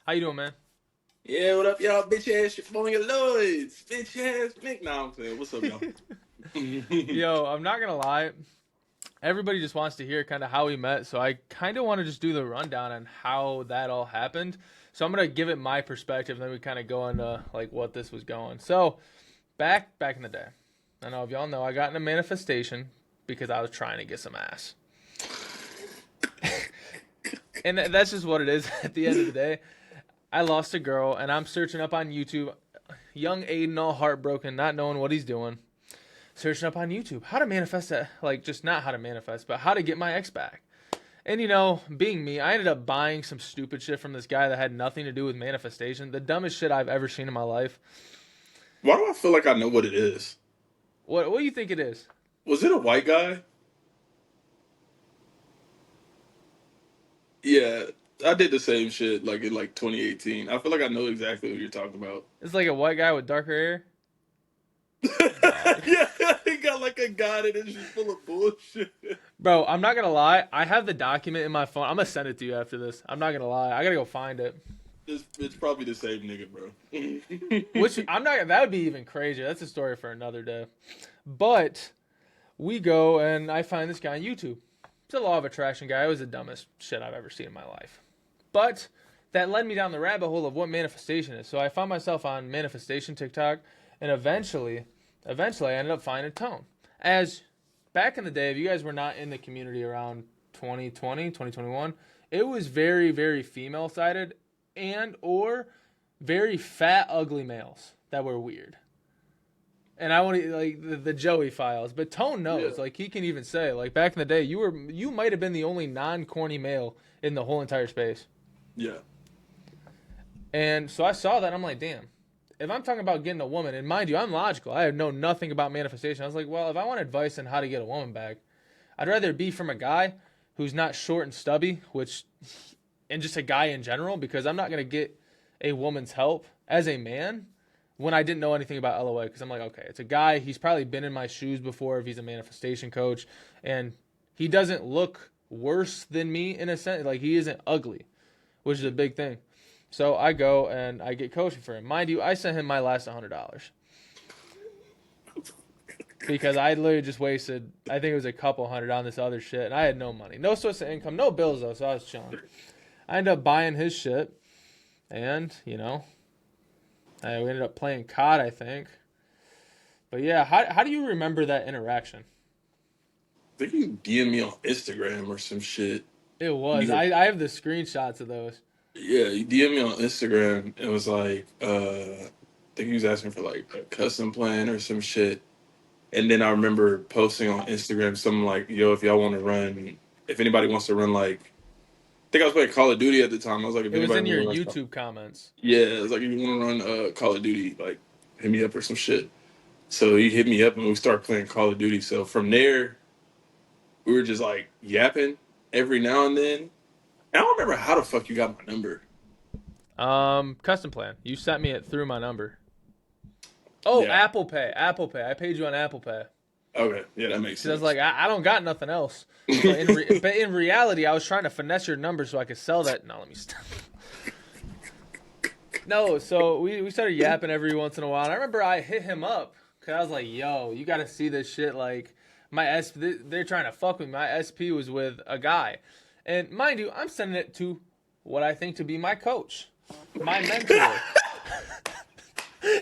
How you doing, man? Yeah, what up, y'all? Bitch ass, your boy Lloyd's. Bitch ass, Mick. Nah, I'm saying, what's up, y'all? Yo, I'm not gonna lie. Everybody just wants to hear kind of how we met, so I kind of want to just do the rundown on how that all happened. So I'm gonna give it my perspective, and then we kind of go into like what this was going. So back in the day, I know if y'all know, I got into manifestation because I was trying to get some ass, and that's just what it is. At the end of the day, I lost a girl, and I'm searching up on YouTube, young Aiden, all heartbroken, not knowing what he's doing. Searching up on YouTube how to manifest that, like just not how to manifest, but how to get my ex back. And being me, I ended up buying some stupid shit from this guy that had nothing to do with manifestation. The dumbest shit I've ever seen in my life. Why do I feel like I know what it is? What do you think it is? Was it a white guy? Yeah, I did the same shit like in 2018. I feel like I know exactly what you're talking about. It's like a white guy with darker hair. Dog. Yeah, he got like a guy that is just full of bullshit. Bro, I'm not gonna lie. I have the document in my phone. I'm gonna send it to you after this. I'm not gonna lie. I gotta go find it. It's probably the same nigga, bro. Which I'm not. That would be even crazier. That's a story for another day. But we go and I find this guy on YouTube. It's a law of attraction guy. It was the dumbest shit I've ever seen in my life. But that led me down the rabbit hole of what manifestation is. So I found myself on manifestation TikTok, and eventually I ended up finding Tone. As back in the day, if you guys were not in the community around 2020, 2021, it was very, very female sided and or very fat, ugly males that were weird. And I want to like the Joey files, but Tone Yeah, knows. Like he can even say, like back in the day, you might have been the only non corny male in the whole entire space. yeah. And so I saw that. I'm like, damn. If I'm talking about getting a woman, and mind you, I'm logical. I know nothing about manifestation. I was like, well, if I want advice on how to get a woman back, I'd rather be from a guy who's not short and stubby, and just a guy in general, because I'm not gonna get a woman's help as a man when I didn't know anything about LOA. Because I'm like, okay, it's a guy. He's probably been in my shoes before if he's a manifestation coach, and he doesn't look worse than me in a sense. Like he isn't ugly, which is a big thing. So I go and I get coaching for him. Mind you, I sent him my last $100 because I literally just wasted, I think it was a couple hundred on this other shit, and I had no money, no source of income, no bills though, so I was chilling. I ended up buying his shit, and we ended up playing COD, I think. But yeah, how do you remember that interaction? I think you DM me on Instagram or some shit. It was. You I have the screenshots of those. Yeah, he DM'd me on Instagram and was like, I think he was asking for like a custom plan or some shit. And then I remember posting on Instagram something like, yo, if y'all want to run, if anybody wants to run like, I think I was playing Call of Duty at the time. I was like, if It was anybody in your want to run, YouTube comments. yeah, it was like, if you want to run Call of Duty, like, hit me up or some shit. So he hit me up and we started playing Call of Duty. So from there, we were just like yapping every now and then. I don't remember how the fuck you got my number. Custom plan. You sent me it through my number. Oh, Yeah. Apple Pay. Apple Pay. I paid you on Apple Pay. Okay. Yeah, that makes Because I was sense. like, I don't got nothing else. But but in reality, I was trying to finesse your number so I could sell that. No, let me stop. No, so we started yapping every once in a while. And I remember I hit him up because I was like, yo, you got to see this shit. Like, they're trying to fuck with me. My SP was with a guy. And mind you, I'm sending it to what I think to be my coach, my mentor.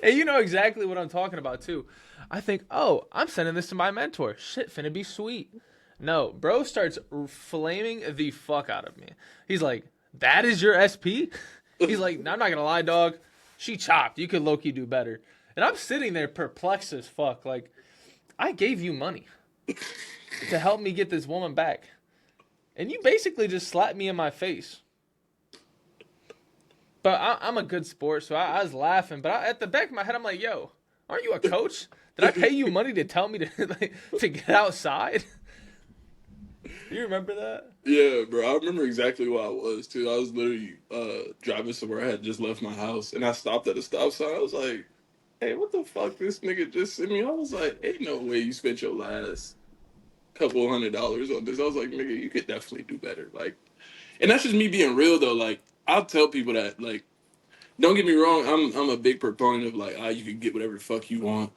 And you know exactly what I'm talking about, too. I think, oh, I'm sending this to my mentor. Shit, finna be sweet. No, bro starts flaming the fuck out of me. He's like, that is your SP? He's like, I'm not gonna lie, dog. She chopped. You could low key do better. And I'm sitting there perplexed as fuck. Like, I gave you money to help me get this woman back. And you basically just slapped me in my face. But I'm a good sport, so I was laughing. But at the back of my head, I'm like, yo, aren't you a coach? Did I pay you money to tell me to to get outside? Do you remember that? Yeah, bro. I remember exactly where I was too. I was literally driving somewhere. I had just left my house, and I stopped at a stop sign. I was like, "Hey, what the fuck? This nigga just sent me." I was like, "Ain't no way you spent your last couple $100 on this." I was like, "Nigga, you could definitely do better." Like, and that's just me being real though. Like, I'll tell people that. Like, don't get me wrong. I'm a big proponent of like, you can get whatever the fuck you want,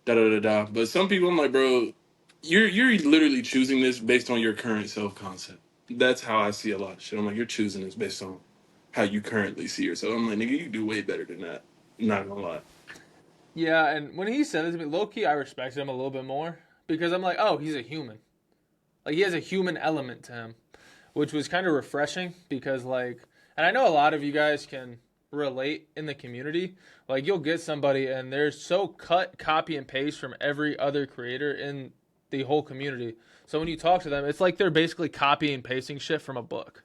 da da da da. But some people, I'm like, bro, you're literally choosing this based on your current self concept. That's how I see a lot of shit. I'm like, you're choosing this based on how you currently see yourself. I'm like, nigga, you can do way better than that. Not gonna lie. Yeah, and when he said it to me, low key, I respected him a little bit more because I'm like, oh, he's a human. Like he has a human element to him, which was kind of refreshing because and I know a lot of you guys can relate in the community. Like you'll get somebody and they're so cut, copy and paste from every other creator in the whole community. So when you talk to them, it's like they're basically copying and pasting shit from a book,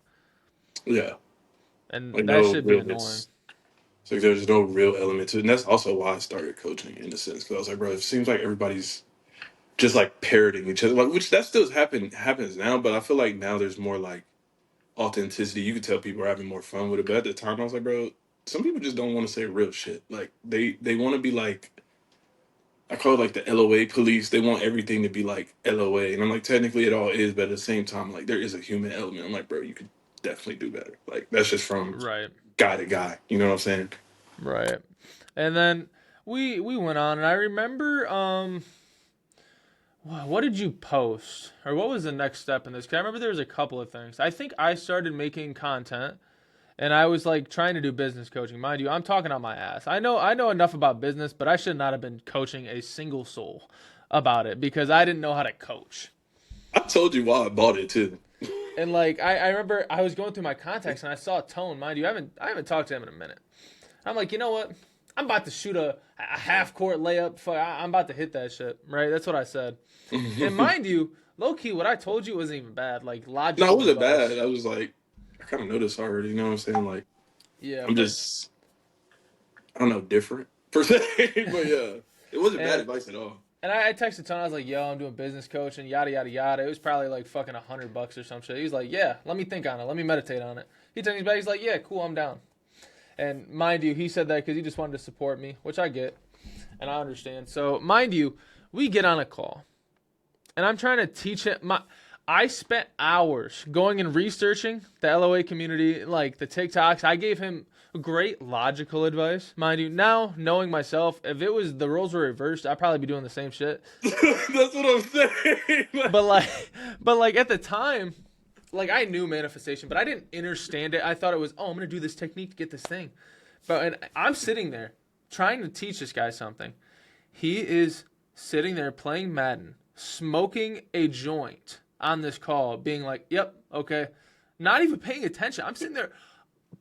Yeah, and like that no should be annoying. realness. It's like there's no real element to it, and that's also why I started coaching in a sense. Because I was like, bro, it seems like everybody's just like parroting each other, like which that still happens now. But I feel like now there's more like authenticity. You could tell people are having more fun with it. But at the time, I was like, bro, some people just don't want to say real shit. Like they want to be like, I call it like the LOA police. They want everything to be like LOA, and I'm like, technically it all is, but at the same time, like there is a human element. I'm like, bro, you could definitely do better. Like that's just from Right, guy to guy. You know what I'm saying? right. And then we went on, and I remember what did you post? Or what was the next step in this? 'Cause I remember there was a couple of things. I think I started making content and I was like trying to do business coaching. Mind you, I'm talking on my ass. I know enough about business, but I should not have been coaching a single soul about it because I didn't know how to coach. I told you why I bought it too. And like I remember I was going through my contacts and I saw Tone. Mind you, I haven't talked to him in a minute. I'm like, you know what? I'm about to shoot a half court layup. I'm about to hit that shit. Right? That's what I said. And mind you, low key, what I told you wasn't even bad. Like No, it logical wasn't bad. advice. I was like, I kind of know this already. You know what I'm saying? Like, Yeah, I'm but just, I don't know, different per se. But yeah, it wasn't bad and advice at all. and I texted Tony. I was like, "Yo, I'm doing business coach and yada yada yada." It was probably like fucking $100 or some shit. He was like, "Yeah, let me think on it. Let me meditate on it." He texted me back. He's like, "Yeah, cool, I'm down." And mind you, he said that because he just wanted to support me, which I get and I understand. So mind you, we get on a call and I'm trying to teach him. I spent hours going and researching the LOA community, like the TikToks. I gave him great logical advice, mind you. Now, knowing myself, if it was the roles were reversed, I'd probably be doing the same shit. That's what I'm saying. But like, but like at the time, like I knew manifestation, but I didn't understand it. I thought it was, oh, I'm gonna do this technique to get this thing. But and I'm sitting there trying to teach this guy something. He is sitting there playing Madden, smoking a joint on this call, being like, "Yep, okay," not even paying attention. I'm sitting there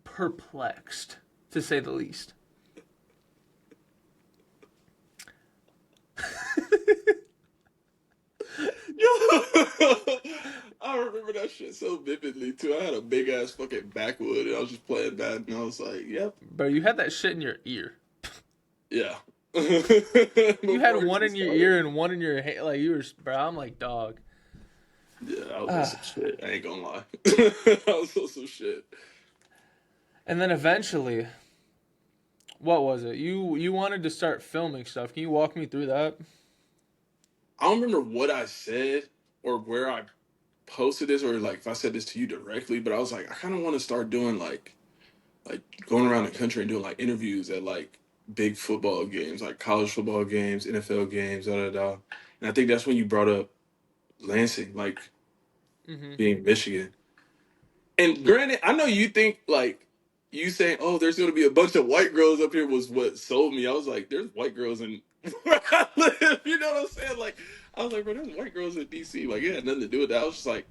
perplexed, to say the least. I remember that shit so vividly too. I had a big ass fucking backwood and I was just playing bad and I was like, yep, Bro, you had that shit in your ear. yeah. You had Before it one even in your started. ear and one in your hand. Like you were, bro. I'm like, dog. Yeah, I was on Ah. some shit. I ain't gonna lie. I was on some shit. And then eventually, what was it? You wanted to start filming stuff. Can you walk me through that? I don't remember what I said or where I posted this or like if I said this to you directly, but I was like, I kind of want to start doing like going around the country and doing like interviews at like big football games, like college football games, NFL games, da da da. And I think that's when you brought up Lansing, like Mm-hmm. being Michigan. And granted, I know you think like you saying, "Oh, there's going to be a bunch of white girls up here," was what sold me. I was like, "There's white girls in where I live." You know what I'm saying? Like, I was like, "Bro, there's white girls in DC." Like, it had nothing to do with that. I was just like,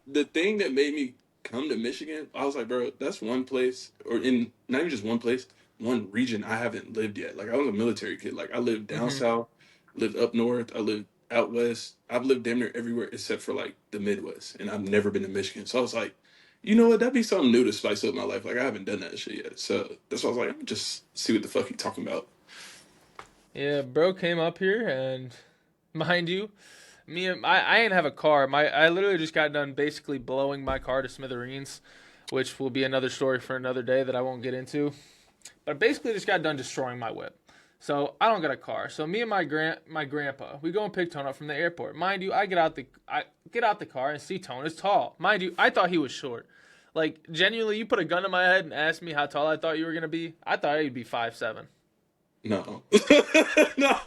the thing that made me come to Michigan. I was like, "Bro, that's one place, or in not even just one place, one region I haven't lived yet." Like, I was a military kid. Like, I lived down Mm-hmm. south, lived up north, I lived out west. I've lived damn near everywhere except for like the Midwest, and I've never been to Michigan. So I was like, you know what? That'd be something new to spice up my life. Like I haven't done that shit yet. So that's why I was like, I'm just see what the fuck he talking about. Yeah, bro came up here and, mind you, I ain't have a car. I literally just got done basically blowing my car to smithereens, which will be another story for another day that I won't get into. But I basically just got done destroying my whip. So I don't got a car. So me and my grandpa, we go and pick Tone up from the airport. Mind you, I get out the car and see Tone is tall. Mind you, I thought he was short. Like genuinely, you put a gun to my head and asked me how tall I thought you were gonna be. I thought you'd be 5'7". No. No.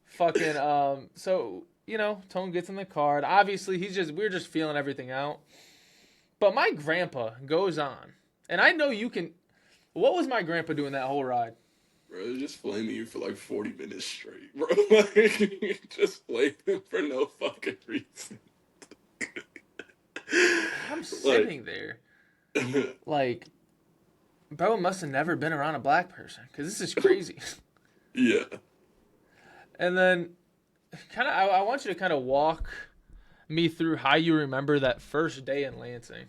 Fucking so Tone gets in the car. And obviously we're just feeling everything out. But my grandpa goes on. And I know you can. What was my grandpa doing that whole ride? Bro, just flaming you for like 40 minutes straight, bro. Like, just flaming for no fucking reason. I'm Like, sitting there like, bro must have never been around a black person because this is crazy. yeah. And then, I want you to kind of walk me through how you remember that first day in Lansing.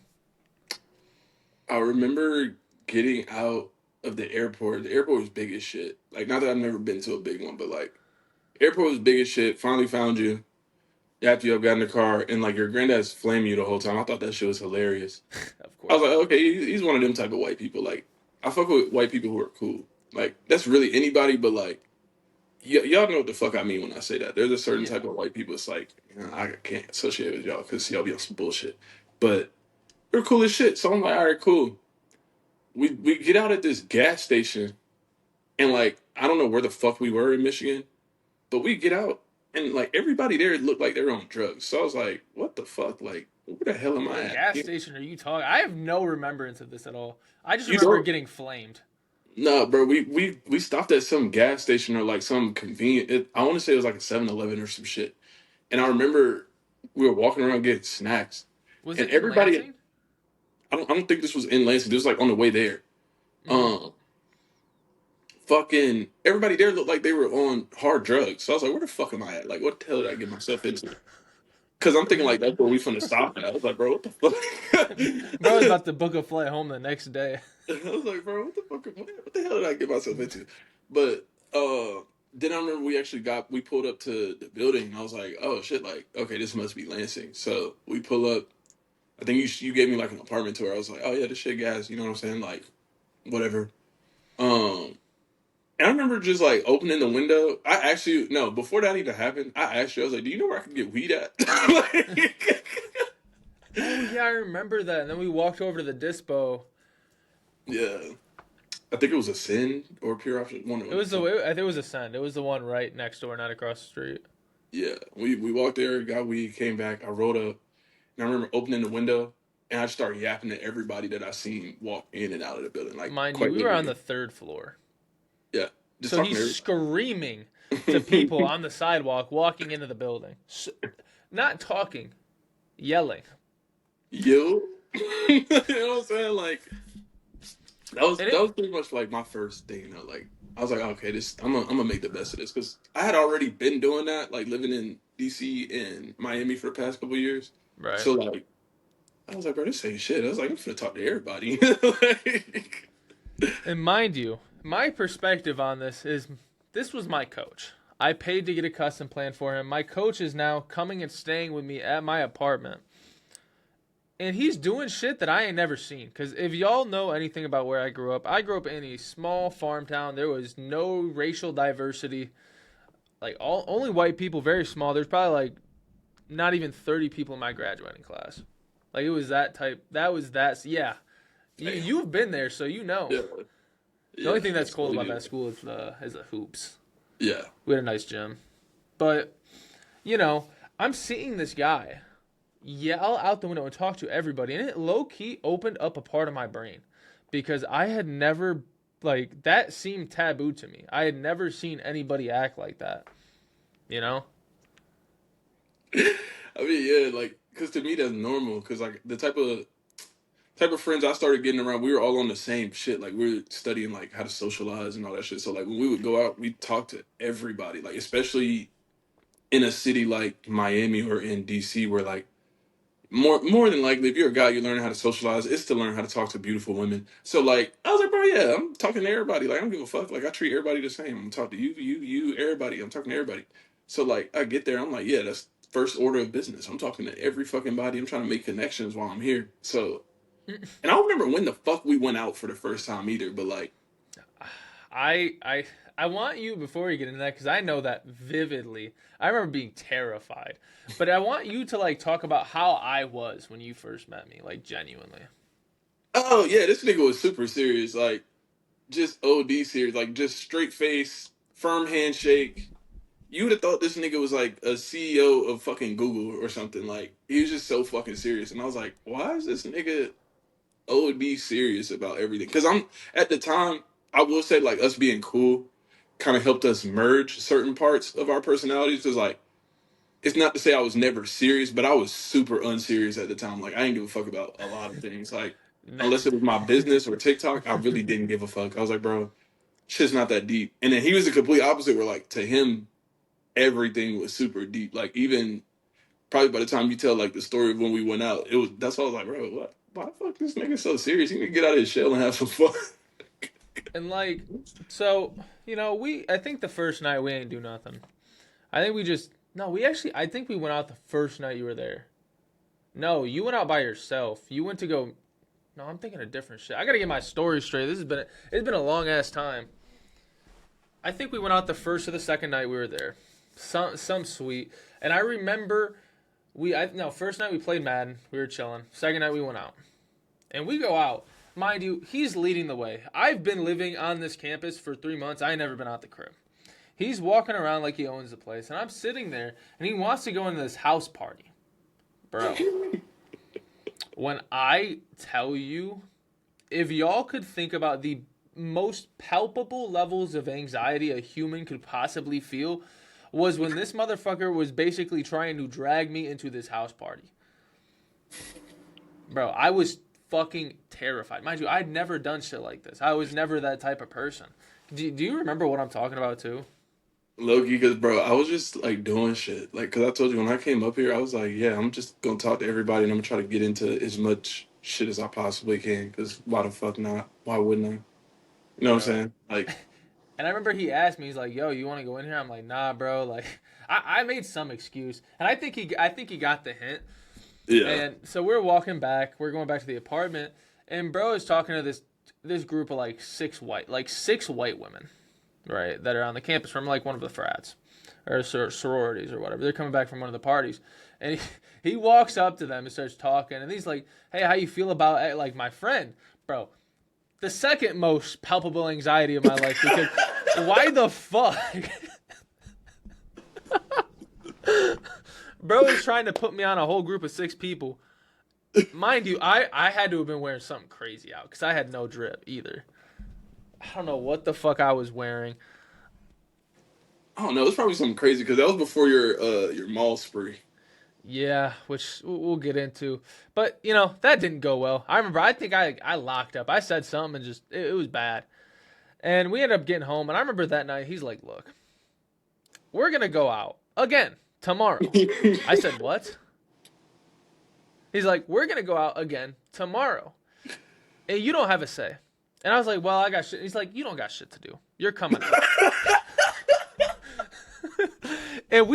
I remember getting out of the airport. The airport was big as shit. Like, not that I've never been to a big one, but like, airport was big as shit. Finally found you. After you got in the car, and like your granddad's flaming you the whole time. I thought that shit was hilarious. Of I was course. like, okay, he's one of them type of white people. Like, I fuck with white people who are cool. Like, that's really anybody, but like, y'all know what the fuck I mean when I say that. There's a certain Yeah. type of white people. It's like, I can't associate with y'all because y'all be on some bullshit. But they're cool as shit. So I'm like, all right, cool. We get out at this gas station, and like, I don't know where the fuck we were in Michigan, but we get out, and like everybody there looked like they were on drugs. So I was like, what the fuck? Like, where the hell am I What at? gas station are you talking? I have no remembrance of this at all. I just You remember don't? getting flamed. No, bro. We stopped at some gas station or like some convenient. I want to say it was like a 7-Eleven or some shit. And I remember we were walking around getting snacks, Was and it in everybody. Lansing? I don't think this was in Lansing. This was like on the way there. Mm-hmm. Um, fucking everybody there looked like they were on hard drugs. So I was like, where the fuck am I at? Like, what the hell did I get myself into? Because I'm thinking like that's where we finna stop at. I was like, bro, what the fuck? Bro was about to book a flight home the next day. I was like, bro, what the fuck? What the hell did I get myself into? But then I remember we pulled up to the building, and I was like, oh shit, like okay, this must be Lansing. So we pull up. I think you gave me like an apartment tour. I was like, oh yeah, this shit gas. You know what I'm saying? Like whatever. Um, and I remember just like opening the window. I actually no, before that even happened, I asked you. I was like, do you know where I can get weed at? Like, Oh yeah, I remember that. And then we walked over to the dispo. yeah, I think it was a sin or pure option. One of It them. was I think it was Ascend. It was the one right next door, not across the street. Yeah, we walked there, got weed, came back. I rolled up, and I remember opening the window, and I just started yapping to everybody that I seen walk in and out of the building, like Mind you, quite we were on the literally. third floor. Yeah, just So talking he's to screaming to people everybody. on the sidewalk walking into the building. Not talking, yelling. Yo, you know what I'm saying? Like that was And that it was pretty much like my first thing. You know, like I was like, okay, this I'm gonna make the best of this because I had already been doing that, like living in DC and Miami for the past couple years. right. So like I was like, bro, this ain't shit. I was like, I'm gonna talk to everybody. Like, And mind you, my perspective on this was my coach. I paid to get a custom plan for him. My coach is now coming and staying with me at my apartment. And he's doing shit that I ain't never seen. Because if y'all know anything about where I grew up in a small farm town. There was no racial diversity. Like, only white people, very small. There's probably like not even 30 people in my graduating class. Like, it was that type. Yeah. damn. You've been there, so you know. Yeah, The only yeah, thing that's cool absolutely about do. that school is the hoops. Yeah, We had a nice gym. But, I'm seeing this guy yell out the window and talk to everybody. And it low key opened up a part of my brain because I had never, like, that seemed taboo to me. I had never seen anybody act like that, you know? I mean, yeah, like, cause to me that's normal. Cause like the type of friends I started getting around, we were all on the same shit. Like we were studying like how to socialize and all that shit. So like when we would go out, we talk to everybody. Like especially in a city like Miami or in DC, where like more than likely, if you're a guy, you learn how to socialize. It's to learn how to talk to beautiful women. So like, I was like, bro, yeah, I'm talking to everybody. Like, I don't give a fuck. Like, I treat everybody the same. I'm talking to you, everybody. I'm talking to everybody. So like, I get there, I'm like, yeah, that's first order of business. I'm talking to every fucking body. I'm trying to make connections while I'm here. So, and I don't remember when the fuck we went out for the first time either. But like, I want you before we get into that because I know that vividly. I remember being terrified, but I want you to like talk about how I was when you first met me, like genuinely. Oh yeah, this nigga was super serious, like just OD serious, like just straight face, firm handshake. You would have thought this nigga was like a CEO of fucking Google or something. Like he was just so fucking serious, and I was like, why is this nigga OD serious about everything? Because I'm at the time, I will say like us being cool kind of helped us merge certain parts of our personalities. Because like it's not to say I was never serious, but I was super unserious at the time. Like I didn't give a fuck about a lot of things. Like unless it was my business or TikTok, I really didn't give a fuck. I was like, bro, shit's not that deep. And then he was the complete opposite. Where like to him, everything was super deep. Like even probably by the time you tell like the story of when we went out, it was that's why I was like, bro, what? Why the fuck this nigga so serious? He need to get out of his shell and have some fun. And like, so we I think the first night we ain't do nothing. I think we just no, we actually I think we went out the first night you were there. No, you went out by yourself. You went to go. No, I'm thinking of different shit. I gotta get my story straight. It's been a long ass time. I think we went out the first or the second night we were there. Some sweet. And I remember first night we played Madden. We were chilling. Second night we went out. And we go out. Mind you, he's leading the way. I've been living on this campus for 3 months. I ain't never been out the crib. He's walking around like he owns the place. And I'm sitting there and he wants to go into this house party. Bro. When I tell you, if y'all could think about the most palpable levels of anxiety a human could possibly feel, was when this motherfucker was basically trying to drag me into this house party. Bro, I was fucking terrified. Mind you, I'd never done shit like this. I was never that type of person. Do you remember what I'm talking about too? Loki, because bro, I was just like doing shit. Like, cause I told you when I came up here, I was like, yeah, I'm just gonna talk to everybody and I'm gonna try to get into as much shit as I possibly can. Cause why the fuck not? Why wouldn't I? You know what I'm Bro. saying? Like, And I remember he asked me, he's like, "Yo, you want to go in here?" I'm like, "Nah, bro." Like, I made some excuse, and I think he got the hint. yeah. And so we're walking back. We're going back to the apartment, and bro is talking to this group of like six white women, right, that are on the campus from like one of the frats or sororities or whatever. They're coming back from one of the parties, and he walks up to them and starts talking, and he's like, "Hey, how you feel about like my friend, bro?" The second most palpable anxiety of my life because why the fuck? Bro is trying to put me on a whole group of 6 people. Mind you, I had to have been wearing something crazy out because I had no drip either. I don't know what the fuck I was wearing. I don't know. It's probably something crazy because that was before your mall spree. Yeah, which we'll get into. But, that didn't go well. I remember, I think I locked up. I said something and just, it was bad. And we ended up getting home. And I remember that night, he's like, "Look, we're going to go out again tomorrow." I said, "What?" He's like, "We're going to go out again tomorrow. And you don't have a say." And I was like, "Well, I got shit." He's like, "You don't got shit to do. You're coming out." And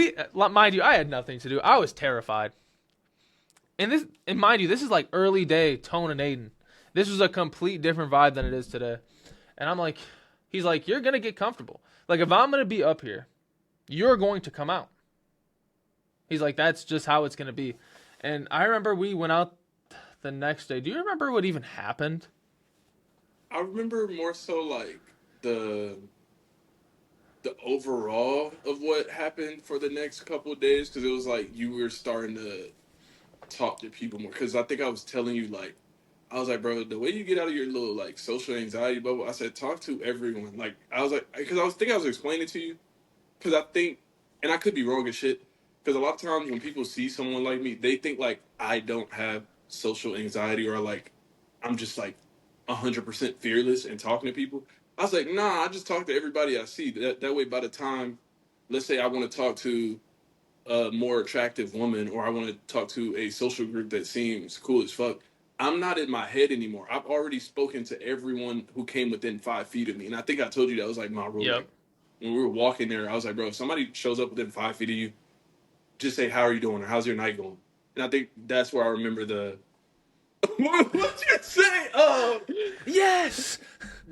mind you, I had nothing to do. I was terrified. And mind you, this is like early day Tone and Aiden. This was a complete different vibe than it is today. And I'm like, he's like, "You're gonna get comfortable. Like if I'm gonna be up here, you're going to come out." He's like, "That's just how it's gonna be." And I remember we went out the next day. Do you remember what even happened? I remember more so like the the overall of what happened for the next couple of days because it was like you were starting to talk to people more because I think I was telling you like I was like, bro, the way you get out of your little like social anxiety bubble, I said talk to everyone. Like I was like because I was explaining to you because I think and I could be wrong as shit because a lot of times when people see someone like me, they think like I don't have social anxiety or like I'm just like 100% fearless and talking to people. I was like, nah, I just talk to everybody I see. That way, by the time, let's say I want to talk to a more attractive woman or I want to talk to a social group that seems cool as fuck, I'm not in my head anymore. I've already spoken to everyone who came within 5 feet of me. And I think I told you that was like my rule. Yep. Like when we were walking there, I was like, bro, if somebody shows up within 5 feet of you, just say, how are you doing? Or how's your night going? And I think that's where I remember the, what you say? Oh, Yes.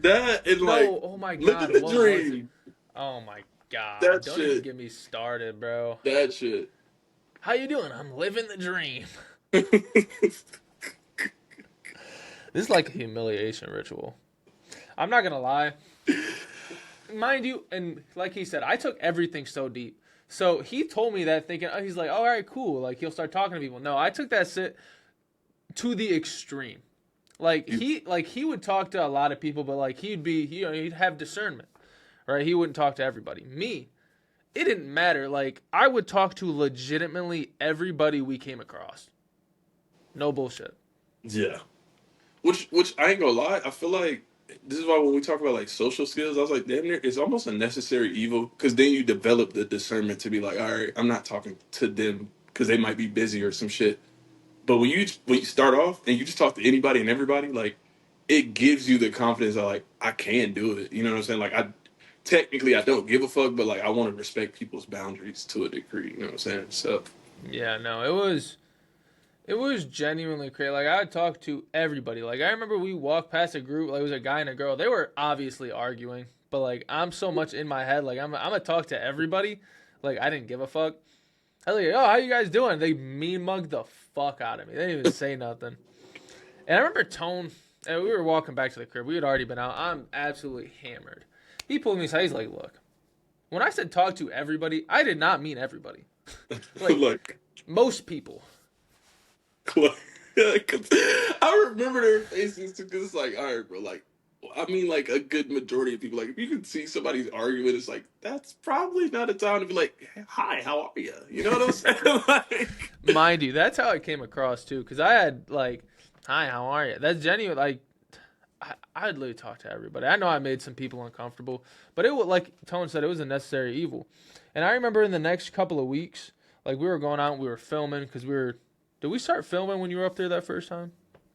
That and like No, oh my living God, the what was it? dream. Oh my God, That don't even shit. get me started, bro. That shit. How you doing? I'm living the dream. This is like a humiliation ritual. I'm not gonna lie, mind you, and like he said, I took everything so deep. So he told me that thinking, oh, he's like, all right, cool. Like he'll start talking to people. No, I took that shit to the extreme. You- Like he would talk to a lot of people, but like he'd have discernment, right? He wouldn't talk to everybody. Me, it didn't matter. Like I would talk to legitimately everybody we came across. No bullshit. yeah. Which I ain't gonna lie, I feel like this is why when we talk about like social skills, I was like, damn near it's almost a necessary evil because then you develop the discernment to be like, all right, I'm not talking to them because they might be busy or some shit. But when you start off and you just talk to anybody and everybody, like it gives you the confidence that like I can do it. You know what I'm saying? Like I technically I don't give a fuck, but like I want to respect people's boundaries to a degree. You know what I'm saying? So Yeah, no, it was genuinely crazy. Like I would talk to everybody. Like I remember we walked past a group. Like it was a guy and a girl. They were obviously arguing, but like I'm so much in my head. Like I'm gonna talk to everybody. Like I didn't give a fuck. I was like, oh, how you guys doing? They mean mugged the fuck out of me. They didn't even say nothing. And I remember Tone. And we were walking back to the crib. We had already been out. I'm absolutely hammered. He pulled me aside. He's like, look, when I said talk to everybody, I did not mean everybody. Like like most people. Like, yeah, 'cause I remember their faces too, because it's like, all right, bro. Like, I mean, like a good majority of people, like if you can see somebody's arguing, it's like that's probably not a time to be like, "Hi, how are you?" You know what I'm saying? Like, Mind you, that's how it came across too. Because I had like, "Hi, how are you?" That's genuine. Like, I'd literally talk to everybody. I know I made some people uncomfortable, but it was like Tone said, it was a necessary evil. And I remember in the next couple of weeks, like we were going out, and we were filming because we were. Did we start filming when you were up there that first time?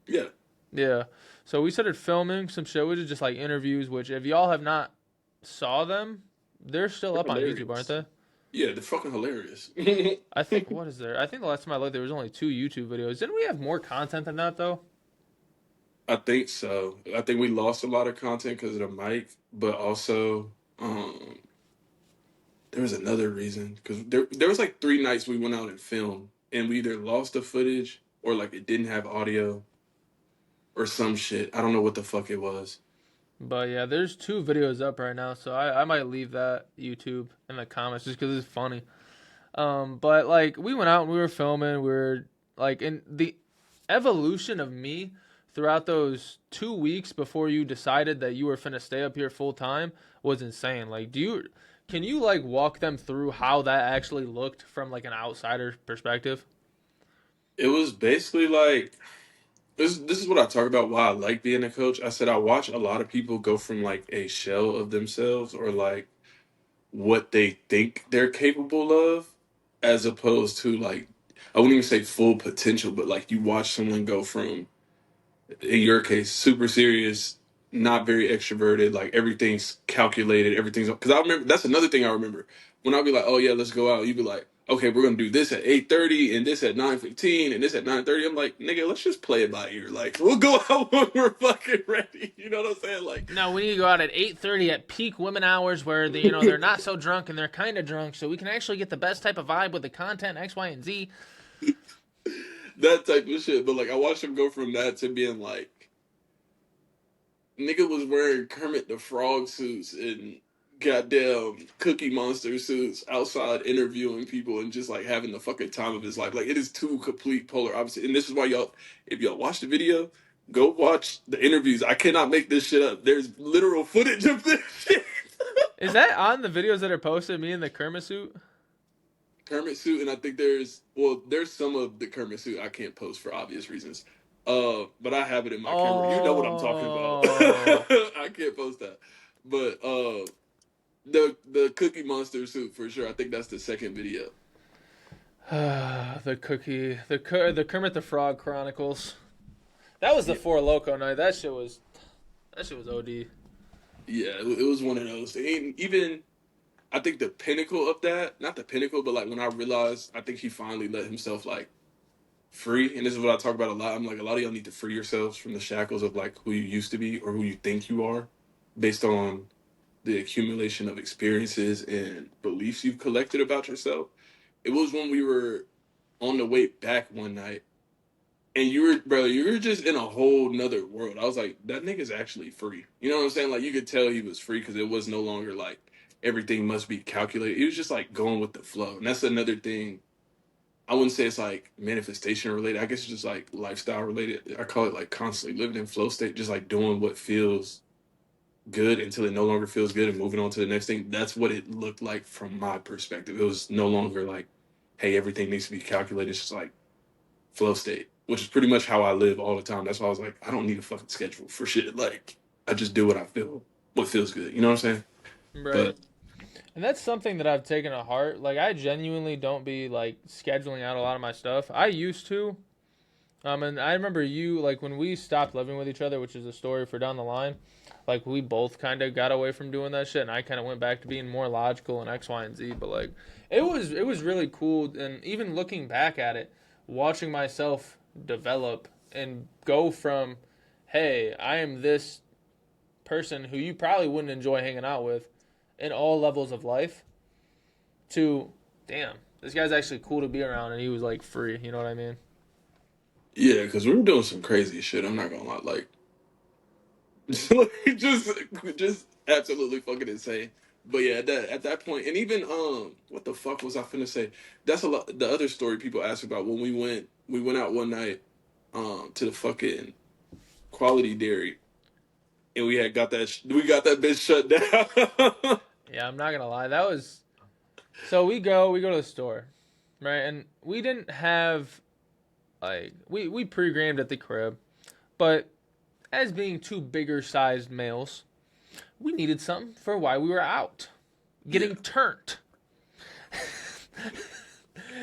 yeah, Yeah. So we started filming some shit, which is just like interviews. Which if y'all have not saw them, they're still they're up on YouTube, aren't hilarious. they? Yeah, they're fucking hilarious. I think what is there? I think the last time I looked, there was only 2 YouTube videos. Didn't we have more content than that though? I think so. I think we lost a lot of content because of the mic, but also um, there was another reason because there was like 3 nights we went out and filmed, and we either lost the footage or like it didn't have audio or some shit. I don't know what the fuck it was. But yeah, there's 2 videos up right now, so I might leave that YouTube in the comments just because it's funny. But like we went out and we were filming, we were like in the evolution of me throughout those 2 weeks before you decided that you were finna stay up here full time was insane. Like, can you like walk them through how that actually looked from like an outsider perspective? It was basically like this is what I talk about why I like being a coach. I said I watch a lot of people go from like a shell of themselves or like what they think they're capable of as opposed to like I wouldn't even say full potential, but like you watch someone go from in your case, super serious, not very extroverted. Like everything's calculated. Everything's because I remember that's another thing I remember when I'd be like, "Oh yeah, let's go out." You'd be like, "Okay, we're gonna do this at 8:30 and this at 9:15 and this at 9:30." I'm like, "Nigga, let's just play it by ear. Like we'll go out when we're fucking ready." You know what I'm saying? Like No, we need to go out at 8:30 at peak women hours where they're not so drunk and they're kind of drunk, so we can actually get the best type of vibe with the content X, Y, and Z. that type of shit. But like I watched him go from that to being like nigga was wearing Kermit the Frog suits and goddamn Cookie Monster suits outside interviewing people and just like having the fucking time of his life. Like it is two complete polar opposites. And this is why y'all, if y'all watch the video, go watch the interviews. I cannot make this shit up. There's literal footage of this shit. Is that on the videos that are posted? Me in the Kermit suit. Kermit suit, and I think there's some of the Kermit suit I can't post for obvious reasons. But I have it in my camera. You know what I'm talking about. Oh, I can't post that. But the Cookie Monster suit for sure. I think that's the second video. the Kermit the Frog Chronicles. That was the Yeah, Four Loco night. That shit was OD. yeah, it was one of those. And even I think the pinnacle of that, not the pinnacle, but like when I realized, I think he finally let himself like free. And this is what I talk about a lot. I'm like, a lot of y'all need to free yourselves from the shackles of like who you used to be or who you think you are. based on the accumulation of experiences and beliefs you've collected about yourself. It was when we were on the way back one night, and you were just in a whole nother world. I was like, that nigga's actually free. You know what I'm saying? Like, you could tell he was free because it was no longer like everything must be calculated. He was just like going with the flow. And that's another thing. I wouldn't say it's like manifestation related. I guess it's just like lifestyle related. I call it like constantly living in flow state, just like doing what feels good until it no longer feels good and moving on to the next thing. That's what it looked like from my perspective. It was no longer like, hey, everything needs to be calculated. It's just like flow state, which is pretty much how I live all the time. That's why I was like, I don't need a fucking schedule for shit. Like, I just do what I feel, what feels good. You know what I'm saying? Right. But And that's something that I've taken to heart. Like, I genuinely don't be like scheduling out a lot of my stuff. I used to. And I remember you, like, when we stopped living with each other, which is a story for down the line, like, we both kind of got away from doing that shit, and I kind of went back to being more logical and X, Y, and Z. But, like, it was really cool. And even looking back at it, watching myself develop and go from, hey, I am this person who you probably wouldn't enjoy hanging out with in all levels of life, to, damn, this guy's actually cool to be around, and he was, like, free. You know what I mean? yeah, because we were doing some crazy shit. I'm not gonna lie, like, just just absolutely fucking insane. But yeah, at that point, and even what the fuck was I finna say? That's a lot. The other story people ask about when we went out one night, to the fucking Quality Dairy, and we got that bitch shut down. Yeah, I'm not gonna lie. That was so we go to the store, right? And we didn't have like we pre-gamed at the crib, but as being two bigger sized males, we needed something for why we were out Yeah, getting turned.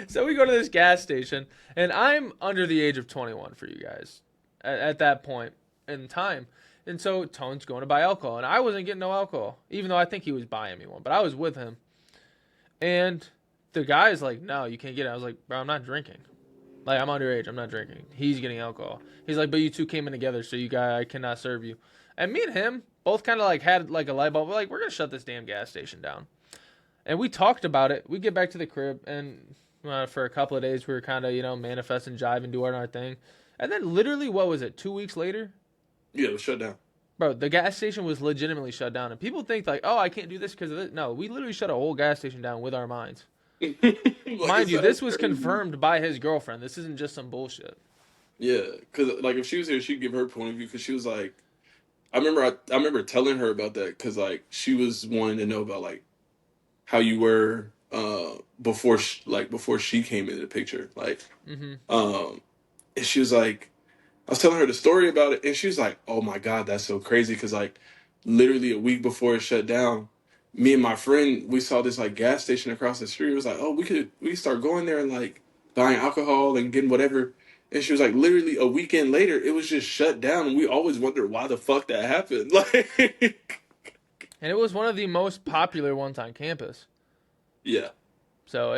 So we go to this gas station, and I'm under the age of 21 for you guys at that point in time. And so Tone's going to buy alcohol, and I wasn't getting no alcohol, even though I think he was buying me one, but I was with him. And the guy's like, "No, you can't get it." I was like, "Bro, I'm not drinking. Like, I'm underage. I'm not drinking." He's getting alcohol. He's like, "But you two came in together, so I cannot serve you." And me and him both kind of like had like a light bulb. We're like, "We're gonna shut this damn gas station down." And we talked about it. We get back to the crib, and for a couple of days, we were kind of manifesting, jiving, doing our thing. And then literally, what was it? 2 weeks later, yeah, it was shut down. bro, the gas station was legitimately shut down. And people think like, "Oh, I can't do this because of this." No, we literally shut a whole gas station down with our minds. Like, Mind it you, sounds this was crazy. confirmed by his girlfriend. This isn't just some bullshit. Yeah, because like if she was here, she'd give her point of view. Because she was like, I remember telling her about that because like she was wanting to know about like how you were before she came into the picture. Like, Hmm. um, and she was like, I was telling her the story about it, and she was like, "Oh my god, that's so crazy!" Because like, literally a week before it shut down, me and my friend we saw this like gas station across the street. It was like, "Oh, we could start going there and like buying alcohol and getting whatever." And she was like, literally a weekend later, it was just shut down, and we always wondered why the fuck that happened. Like, And it was one of the most popular ones on campus. yeah, So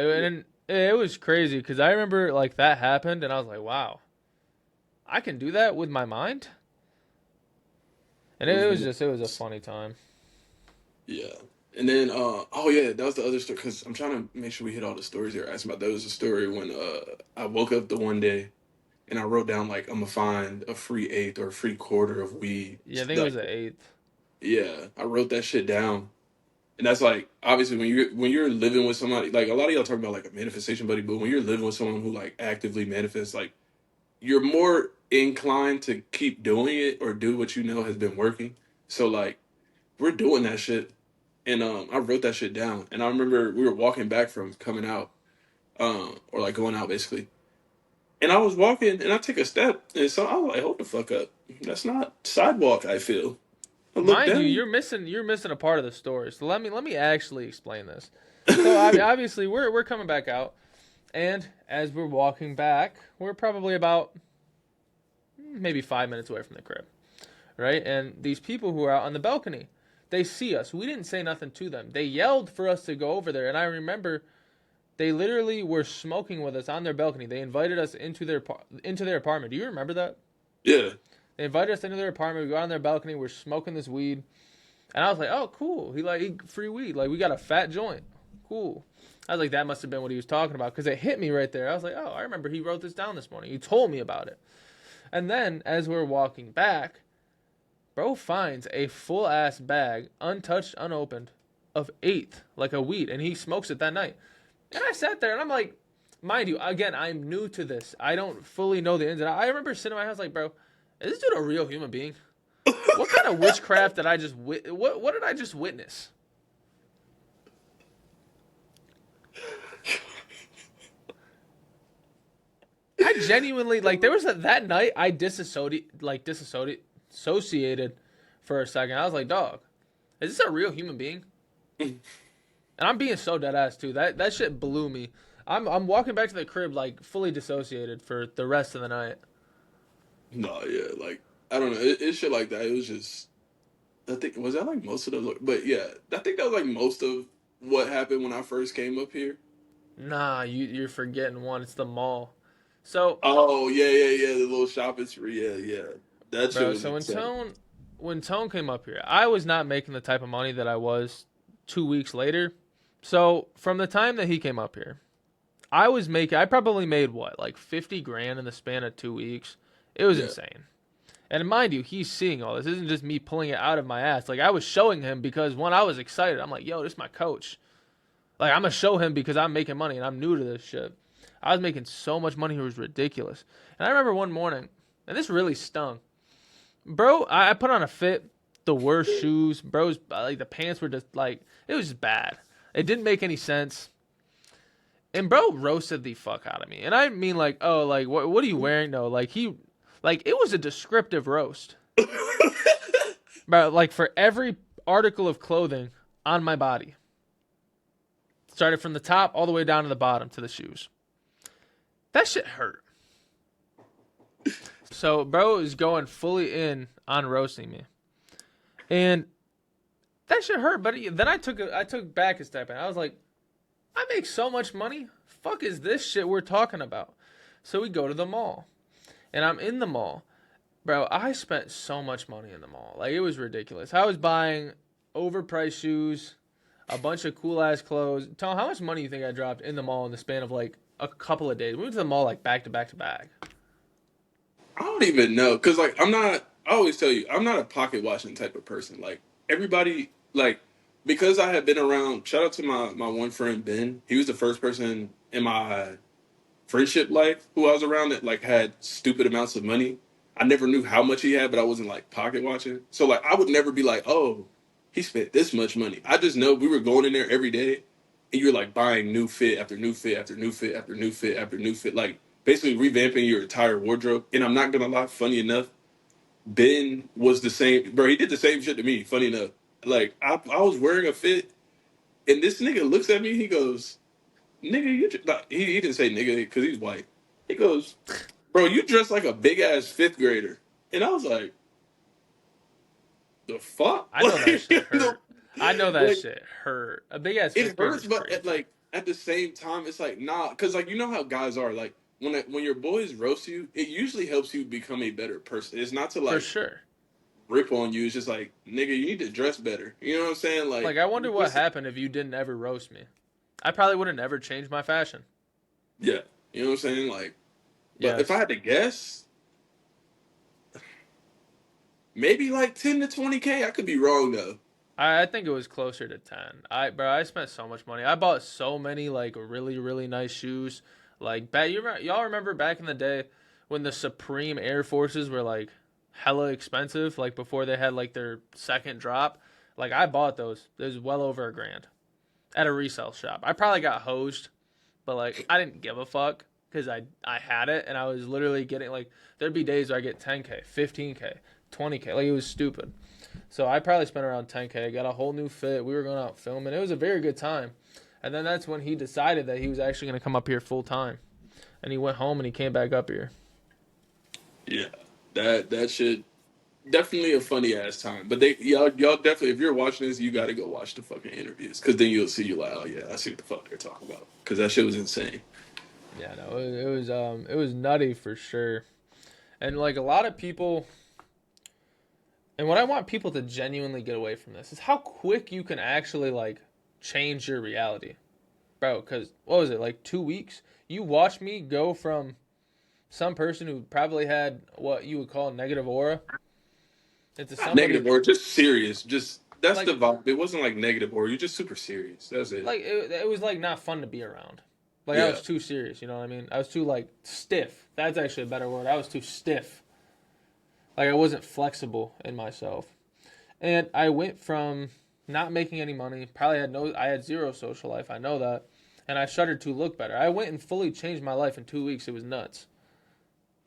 it was crazy because I remember like that happened, and I was like, "Wow, I can do that with my mind." And it was it was a funny time. yeah. And then, oh yeah, that was the other story. Because I'm trying to make sure we hit all the stories you're asking about. There was a story when I woke up the one day and I wrote down like I'm gonna find a free eighth or a free quarter of weed. Yeah, I think it Like, was the eighth. yeah, I wrote that shit down. And that's like obviously when you're living with somebody, like a lot of y'all talk about like a manifestation buddy, but when you're living with someone who like actively manifests, like you're more inclined to keep doing it or do what you know has been working. So like we're doing that shit, and I wrote that shit down. And I remember we were walking back from coming out, or like going out basically. And I was walking, and I take a step, and so I was like, "Hold the fuck up! That's not sidewalk." I feel. I look Mind you, down. you're missing a part of the story. So let me actually explain this. So obviously we're coming back out, and as we're walking back, we're probably about maybe 5 minutes away from the crib, right? And these people who are out on the balcony, they see us. We didn't say nothing to them. They yelled for us to go over there, and I remember they literally were smoking with us on their balcony. They invited us into their apartment. Do you remember that? Yeah, They invited us into their apartment. We go on their balcony. We're smoking this weed. And I was like, oh, cool. He free weed. Like, we got a fat joint. Cool. I was like, that must have been what he was talking about because it hit me right there. I was like, oh, I remember he wrote this down this morning. He told me about it. And then as we're walking back, bro finds a full ass bag, untouched, unopened, of eighth, like a weed, and he smokes it that night. And I sat there and I'm like, mind you, again, I'm new to this. I don't fully know the ins and outs. I remember sitting in my house like, bro, is this dude a real human being? What kind of witchcraft did I just what did I just witness? I genuinely like there was that night I disassociated for a second. I was like, dog, is this a real human being? And I'm being so dead ass too. That shit blew me. I'm walking back to the crib like fully dissociated for the rest of the night. No, yeah, like I don't know. It's shit like that. It was just I think was that like most of the but yeah, I think that was like most of what happened when I first came up here. Nah, you're forgetting one. It's the mall. So, Oh yeah, yeah, yeah. The little shopping spree. Yeah, yeah. That shit bro, was so insane. when Tone came up here, I was not making the type of money that I was 2 weeks later. So from the time that he came up here, I probably made what, like 50 grand in the span of 2 weeks. It was Yeah. insane. And mind you, he's seeing all this. This isn't just me pulling it out of my ass. Like I was showing him because when I was excited, I'm like, yo, this is my coach. Like I'm gonna show him because I'm making money and I'm new to this shit. I was making so much money, it was ridiculous. And I remember one morning, and this really stung. Bro, I put on a fit, the worst shoes, bros. Like the pants were just like it was just bad. It didn't make any sense. And bro roasted the fuck out of me. And I mean like, oh, like what are you wearing? No, like it was a descriptive roast. Bro, like for every article of clothing on my body. Started from the top all the way down to the bottom to the shoes. That shit hurt. So bro is going fully in on roasting me. And that shit hurt, but then I took back a step and I was like, I make so much money. Fuck is this shit we're talking about? So we go to the mall. And I'm in the mall. Bro, I spent so much money in the mall. Like it was ridiculous. I was buying overpriced shoes, a bunch of cool ass clothes. Tell how much money you think I dropped in the mall in the span of like a couple of days? We went to the mall like back to back to back. I don't even know because like I'm not. I always tell you I'm not a pocket watching type of person. Like everybody, like because I had been around. Shout out to my one friend Ben. He was the first person in my friendship life who I was around that like had stupid amounts of money. I never knew how much he had, but I wasn't like pocket watching. So like I would never be like, oh, he spent this much money. I just know we were going in there every day, and you're like buying new fit after new fit after new fit after new fit after new fit, like basically revamping your entire wardrobe. And I'm not gonna lie, funny enough, Ben was the same, bro. He did the same shit to me. Funny enough, like I was wearing a fit, and this nigga looks at me. He goes, "Nigga, you." Like, he didn't say nigga because he's white. He goes, "Bro, you dress like a big ass fifth grader," and I was like, "The fuck?" I know that shit hurt. I know that Like shit hurt. A big ass it fifth grader hurts, is but crazy. like at the same time, it's like nah, because like you know how guys are. Like when your boys roast you, it usually helps you become a better person. It's not to For like sure. rip on you. It's just like nigga, you need to dress better. You know what I'm saying? Like Like I wonder what listen, happened if you didn't ever roast me. I probably would have never changed my fashion. yeah, you know what I'm saying? Like, but if I Yes. had to guess, maybe like 10 to 20K. I could be wrong though. I think it was closer to 10. I spent so much money. I bought so many like really really nice shoes. Like y'all remember back in the day when the Supreme Air Forces were like hella expensive, like before they had like their second drop. Like I bought those. It was well over $1,000 at a resale shop. I probably got hosed, but like I didn't give a fuck because I had it and I was literally getting like there'd be days where I get 10K, 15K, 20K. Like it was stupid. So I probably spent around 10K. Got a whole new fit. We were going out filming. It was a very good time. And then that's when he decided that he was actually going to come up here full time. And he went home and he came back up here. Yeah, that should definitely a funny ass time. But they y'all definitely if you're watching this, you got to go watch the fucking interviews because then you'll see you like, oh yeah, I see what the fuck they're talking about because that shit was insane. Yeah, no, it was nutty for sure. And like a lot of people And what I want people to genuinely get away from this is how quick you can actually like change your reality, bro. Because what was it, like 2 weeks? You watched me go from some person who probably had what you would call negative aura into Not negative somebody or just serious. Just that's the like vibe. It wasn't like negative or you're just super serious. That's it. it was like not fun to be around. Like I Yeah. was too serious, you know what I mean? I was too like stiff. That's actually a better word. I was too stiff. Like I wasn't flexible in myself. And I went from not making any money, I had zero social life, I know that, and I started to look better. I went and fully changed my life in 2 weeks. It was nuts.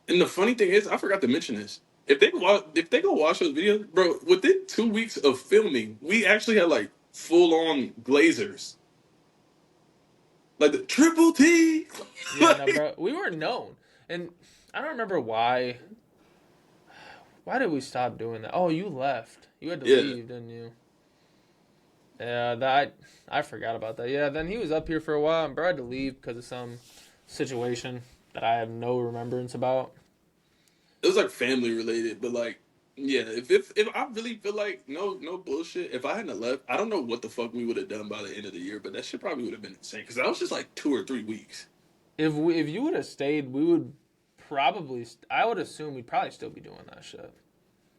And the funny thing is, I forgot to mention this. If they go watch those videos, bro, within 2 weeks of filming, we actually had like full on glazers, like the triple T. Yeah, no, Like, bro, we were known, and I don't remember why. Why did we stop doing that? Oh, you left. You had to yeah, leave, didn't you? Yeah, that I forgot about that. Yeah, then he was up here for a while, and bro had to leave because of some situation that I have no remembrance about. it was like family related, but like, yeah, if I really feel like no bullshit, if I hadn't left, I don't know what the fuck we would have done by the end of the year, but that shit probably would have been insane because that was just like 2 or 3 weeks. If you would have stayed, we would probably. I would assume we'd probably still be doing that shit.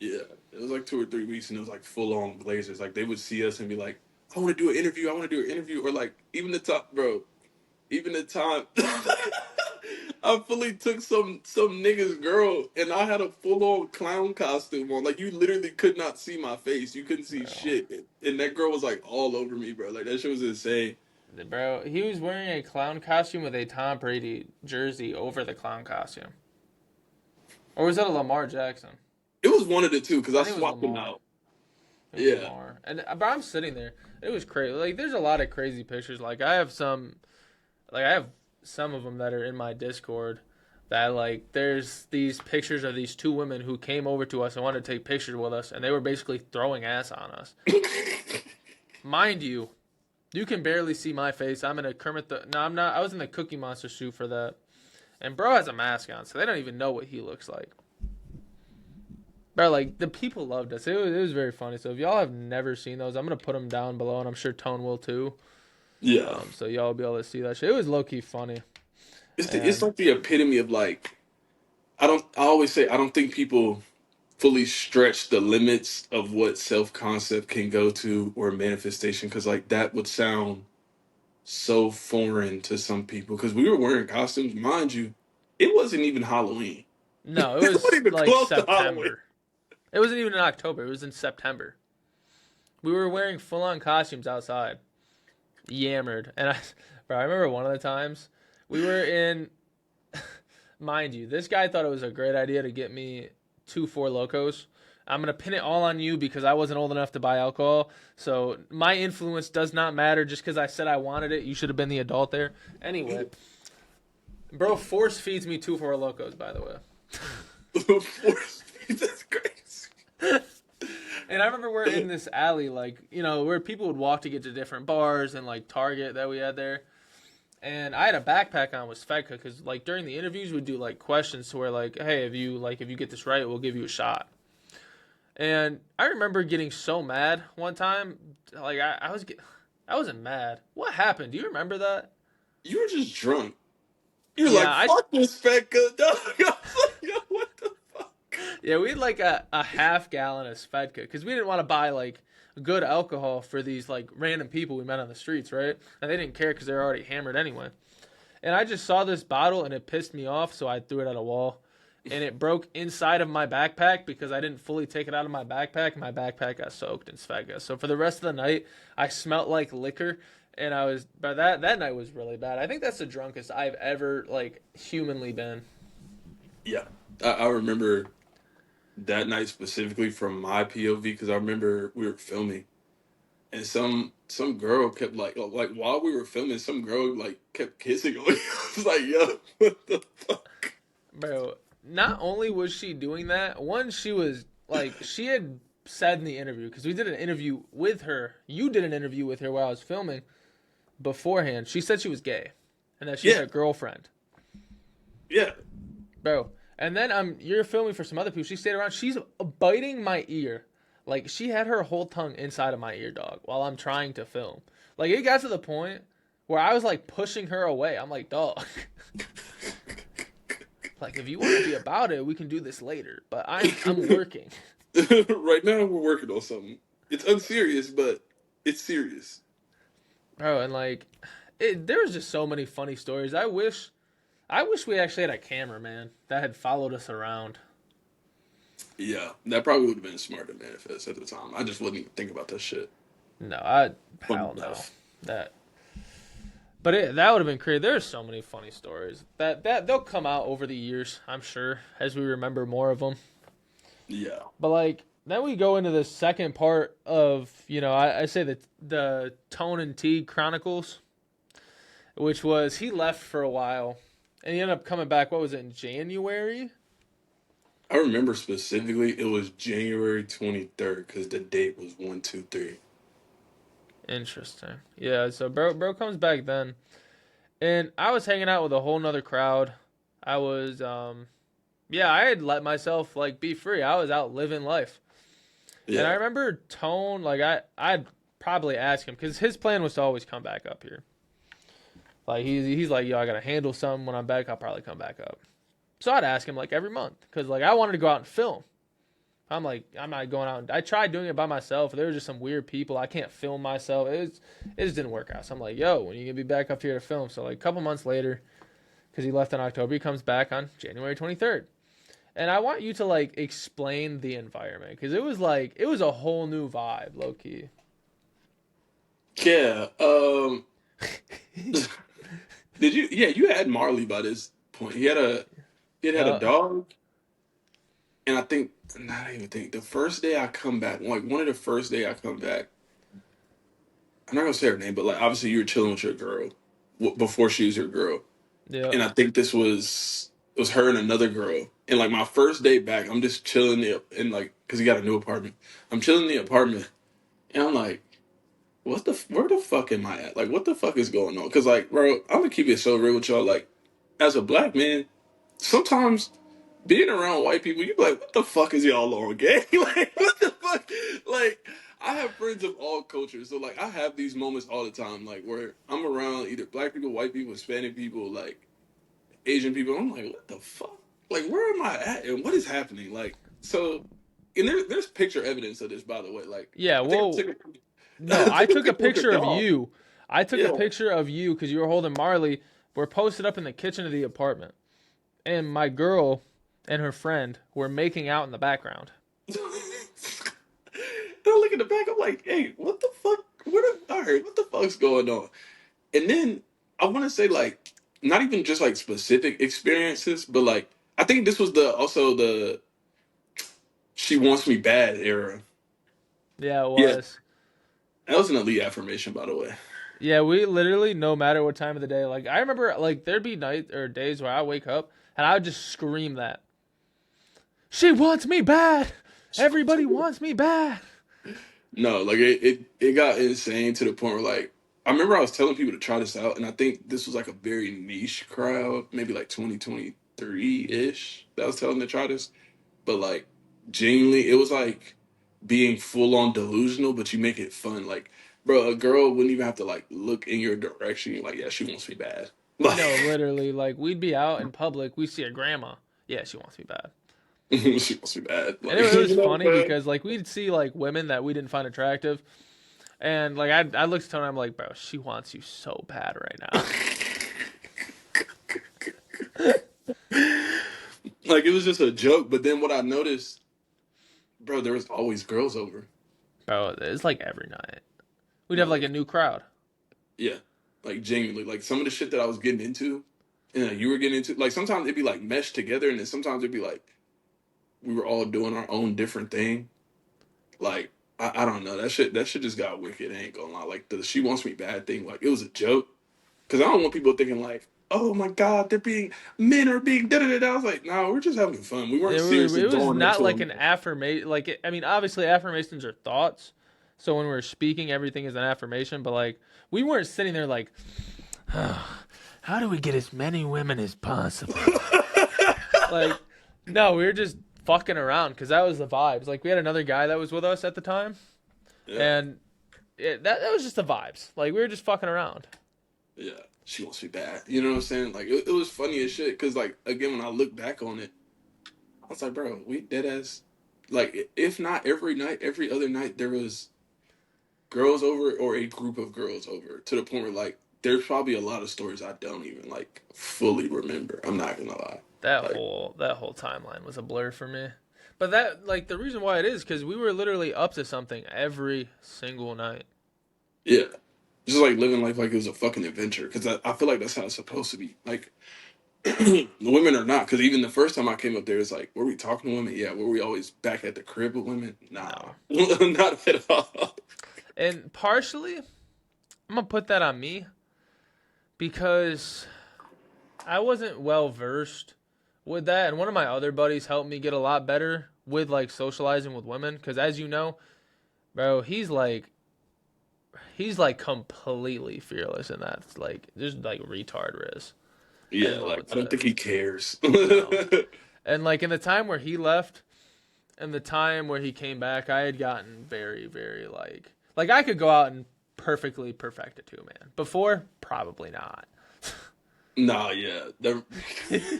Yeah, it was like 2 or 3 weeks, and it was like full on glazers. Like they would see us and be like, "I want to do an interview. I want to do an interview," or like even the top, bro. Even the time I fully took some nigga's girl and I had a full on clown costume on. Like you literally could not see my face. You couldn't see Bro, shit. And that girl was like all over me, bro. Like that shit was insane. bro, he was wearing a clown costume with a Tom Brady jersey over the clown costume, or was that a Lamar Jackson? It was one of the two because I I think it was swapped them Lamar. out. It was Yeah. Lamar, and but I'm sitting there. It was crazy. Like, there's a lot of crazy pictures. I have some of them that are in my Discord. That like, there's these pictures of these two women who came over to us and wanted to take pictures with us, and they were basically throwing ass on us. Mind you, you can barely see my face. I'm in a Kermit the. No, I'm not. I was in the Cookie Monster suit for that. And bro has a mask on, so they don't even know what he looks like. Bro, like the people loved us. It was very funny. So if y'all have never seen those, I'm gonna put them down below, and I'm sure Tone will too. Yeah. So y'all will be able to see that shit. It was low key funny. It's And like the epitome of like I always say I don't think people fully stretch the limits of what self concept can go to or manifestation because like that would sound so foreign to some people because we were wearing costumes, mind you. It wasn't even Halloween. no, it It wasn't was even like close to Halloween. September. It wasn't even in October. It was in September. We were wearing full on costumes outside, yammered. And bro, I remember one of the times we were in. Mind you, this guy thought it was a great idea to get me two Four Locos. I'm gonna pin it all on you because I wasn't old enough to buy alcohol. So my influence does not matter. Just because I said I wanted it, you should have been the adult there. Anyway, bro, force feeds me two Four Locos. By the way. That's crazy. And I remember we're in this alley, like, where people would walk to get to different bars and like Target that we had there. And I had a backpack on with Svedka because like during the interviews we'd do like questions to where like, hey, if you get this right, we'll give you a shot. And I remember getting so mad one time, like I wasn't mad. What happened? Do you remember that? You were just drunk. You're Yeah, like, fuck this fat good dog. I was like, yo, what the fuck? yeah, we had like a half gallon of Svedka because we didn't want to buy like good alcohol for these like random people we met on the streets, right? And they didn't care because they were already hammered anyway. And I just saw this bottle and it pissed me off, so I threw it at a wall. And it broke inside of my backpack because I didn't fully take it out of my backpack. My backpack got soaked in Svedka. So for the rest of the night, I smelt like liquor. And but that night was really bad. I think that's the drunkest I've ever like humanly been. Yeah. I remember that night specifically from my POV because I remember we were filming and some girl kept like while we were filming, some girl like kept kissing on me. I was like, yo, what the fuck? Bro, not only was she doing that, one, she was like, she had said in the interview, because we did an interview with her. You did an interview with her while I was filming beforehand. She said she was gay and that she had Yeah, a girlfriend. yeah. Bro, and then you're filming for some other people. She stayed around. She's biting my ear Like, she had her whole tongue inside of my ear, dog, while I'm trying to film. Like, it got to the point where I was, like, pushing her away. I'm like, dog. Like, if you want to be about it, we can do this later. But I'm working. Right now, we're working on something. It's unserious, but it's serious. Bro, and, like, there was just so many funny stories. I wish we actually had a cameraman that had followed us around. Yeah, that probably would have been smart to manifest at the time. I just wouldn't even think about that shit. No, Funny hell no. enough. That that would have been crazy. There's so many funny stories that they'll come out over the years, I'm sure, as we remember more of them. Yeah. But like then we go into the second part of I say the Tone and Teague Chronicles, which was he left for a while, and he ended up coming back. What was it, in January? I remember specifically it was January 23rd because the date was 123. Interesting. Yeah. So bro comes back then, and I was hanging out with a whole nother crowd. I was yeah, I had let myself like be free. I was out living life. And I Yeah. remember Tone, like I'd probably ask him because his plan was to always come back up here. Like he's like, yo, I gotta handle something when I'm back. I'll probably come back up. So I'd ask him like every month because like I wanted to go out and film. I'm like, I'm not going out. I tried doing it by myself. There were just some weird people. I can't film myself. It just didn't work out. So I'm like, yo, when are you gonna be back up here to film? So like a couple months later, because he left in October, he comes back on January 23rd. And I want you to like explain the environment because it was a whole new vibe, low key. Yeah. Did you? Yeah, you had Marley by this point. He had a Yeah, dog, and I think not even think the first day I come back, like one of the first day I come back. I'm not gonna say her name, but like obviously you were chilling with your girl before she was your girl, yeah, and I think this was it was her and another girl. And like my first day back, I'm just chilling there, and like because he got a new apartment, I'm chilling in the apartment, and I'm like, where the fuck am I at? Like, what the fuck is going on? Because like, bro, I'm gonna keep it so real with y'all. Like, as a black man, sometimes being around white people, you be like, what the fuck is y'all on, gang? Like, what the fuck? Like, I have friends of all cultures, so like, I have these moments all the time, like where I'm around either black people, white people, Hispanic people, like Asian people. I'm like, what the fuck? Like, where am I at, and what is happening? Like, so, and there's picture evidence of this, by the way. Like, yeah. I think Well, no, I I took a took a picture with the picture of dog. you. I took a Yeah. picture of you because you were holding Marley. We're posted up in the kitchen of the apartment, and my girl and her friend were making out in the background. And I look at the back, I'm like, hey, what the fuck? All right, what the fuck's going on? And then I want to say, like, not even just like specific experiences, but like, I think this was also the she wants me bad era. Yeah, it Yeah, was. that was an elite affirmation, by the way. Yeah, we literally, no matter what time of the day, like I remember, like there'd be night or days where I wake up and I would just scream that she wants me bad. Everybody wants me bad. No, like it got insane to the point where like I remember I was telling people to try this out, and I think this was like a very niche crowd, maybe like 2023 ish. That was telling them to try this, but like genuinely, it was like being full on delusional, but you make it fun. Like, bro, a girl wouldn't even have to like look in your direction. You're like, yeah, she wants me bad. Like, No, literally, like we'd be out in public, we see a grandma. Yeah, she wants me bad. she wants me bad. And Like, it was you know, funny man. because like we'd see like women that we didn't find attractive, and like I looked at Tony, I'm like, bro, she wants you so bad right now. Like it was just a joke, but then what I noticed, bro, there was always girls over. Bro, it's like every night we'd have No, like a new crowd. yeah, like genuinely, like some of the shit that I was getting into, and like, you were getting into, like sometimes it'd be like meshed together, and then sometimes it'd be like we were all doing our own different thing. Like I don't know, that shit just got wicked. I ain't gonna lie. Like the she wants me bad thing, like it was a joke, because I don't want people thinking like, oh my god, men are being da da da. I was like, no, we're just having fun. We weren't seriously It was going not into like them. an affirmation. Like I mean, obviously affirmations are thoughts. So when we're speaking, everything is an affirmation. But like we weren't sitting there like, oh, how do we get as many women as possible? Like no, we were just fucking around because that was the vibes. Like we had another guy that was with us at the time, Yeah, and that was just the vibes. Like we were just fucking around. yeah. She wants me bad. You know what I'm saying? Like it was funny as shit. Cause like again, when I look back on it, I was like, bro, we dead ass. Like if not every night, every other night there was girls over or a group of girls over to the point where like there's probably a lot of stories I don't even like fully remember. I'm not gonna lie. Like That whole timeline was a blur for me. But that like the reason why it is because we were literally up to something every single night. yeah, just like living life like it was a fucking adventure. Because I feel like that's how it's supposed to be. Like the women are not. Because even the first time I came up there, it's like, were we talking to women? Yeah. Were we always back at the crib with women? Nah, No. not at all. And partially, I'm gonna put that on me because I wasn't well versed with that, and one of my other buddies helped me get a lot better with like socializing with women. Because as you know, bro, he's like completely fearless in that. It's like just like retard Riz. I Yeah, don't know like what I don't to think he cares. no. And like in the time where he left and the time where he came back, I had gotten very, very like I could go out and perfectly perfect it too, man. Before, probably not. Nah, yeah, that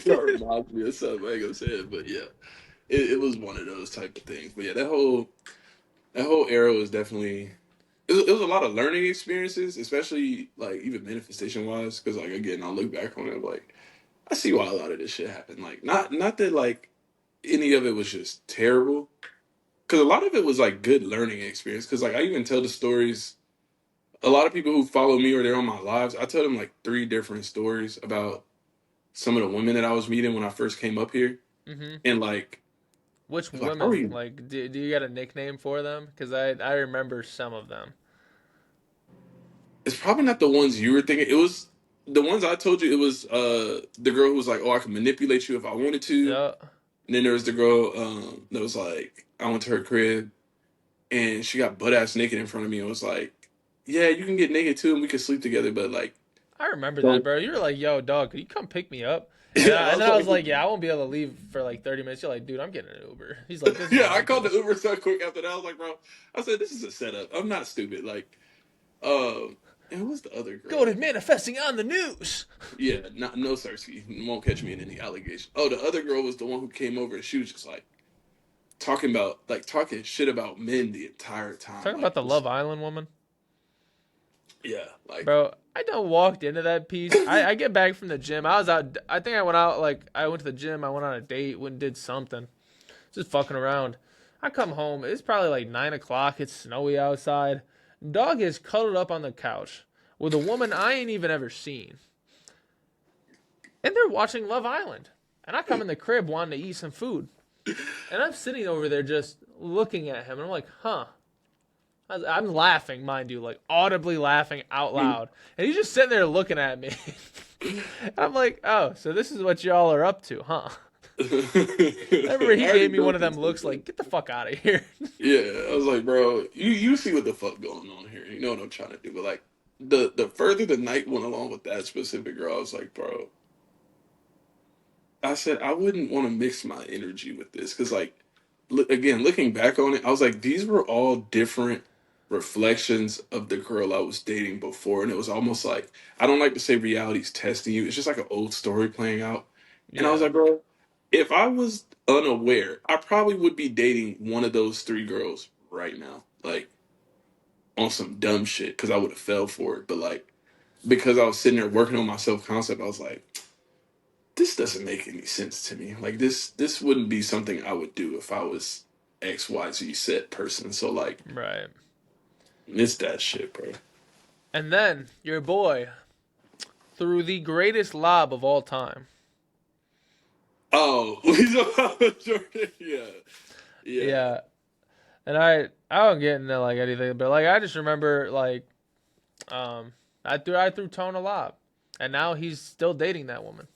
reminds me of something. I ain't gonna say it, but yeah, it was one of those type of things. But yeah, that whole era was definitely it was a lot of learning experiences, especially like even manifestation wise. Because like again, I look back on it like I see why a lot of this shit happened. Like not that like any of it was just terrible, because a lot of it was like good learning experience. Because like I even tell the stories. A lot of people who follow me or they're on my lives, I tell them like three different stories about some of the women that I was meeting when I first came up here, Hmm. and like, Which like how are women? you? Like, do you got a nickname for them? Because I remember some of them. It's probably not the ones you were thinking. It was the ones I told you. It was the girl who was like, "Oh, I can manipulate you if I wanted to." Yeah. And then there was the girl that was like, I went to her crib and she got butt ass naked in front of me and was like, "Yeah, you can get naked too and we can sleep together, but like, I remember that, don't." bro. You were like, "Yo, dog, could you come pick me up?" And Yeah, I, I and was then I was like, like, "Yeah, I won't be able to leave for like 30 minutes." You're like, "Dude, I'm getting an Uber." He's like, "This is yeah, I called the ridiculous." Uber so quick after that. I was like, bro, I said, this is a setup. I'm not stupid. Like, and who was the other girl? Go to manifesting on the news. Yeah, not no Sersky. Won't catch me in any allegation. Oh, the other girl was the one who came over and she was just like talking shit about men the entire time. Talking about Like the just Love Island woman, yeah, like bro. I done walked into that piece. I get back from the gym. I was out. I think I went out like I went to the gym. I went on a date. Went and did something. Just fucking around. I come home. It's probably like 9 o'clock. It's snowy outside. Dog is cuddled up on the couch with a woman I ain't even ever seen. And they're watching Love Island. And I come in the crib wanting to eat some food. And I'm sitting over there just looking at him. And I'm like, huh. I'm laughing, mind you, like audibly laughing out loud. And he's just sitting there looking at me. And I'm like, oh, so this is what y'all are up to, huh? I remember I he already gave me know one what of this them is. looks like, get the fuck out of here. Yeah, I was like, bro, you see what the fuck going on here. You know what I'm trying to do. But like the further the night went along with that specific girl, I was like, bro, I said I wouldn't want to mix my energy with this because, like, again, looking back on it, I was like, these were all different reflections of the girl I was dating before, and it was almost like I don't like to say reality's testing you. It's just like an old story playing out, and I was Yeah, like, bro, if I was unaware, I probably would be dating one of those three girls right now, like on some dumb shit, because I would have fell for it, but like because I was sitting there working on my self concept, I was like, this doesn't make any sense to me. Like this wouldn't be something I would do if I was XYZ set person. So like right. it's that shit, bro. And then your boy threw the greatest lob of all time. Oh, he's about Jordan. Yeah, yeah. Yeah, and I don't get into like anything, but like I just remember like I threw Tone a lob, and now he's still dating that woman.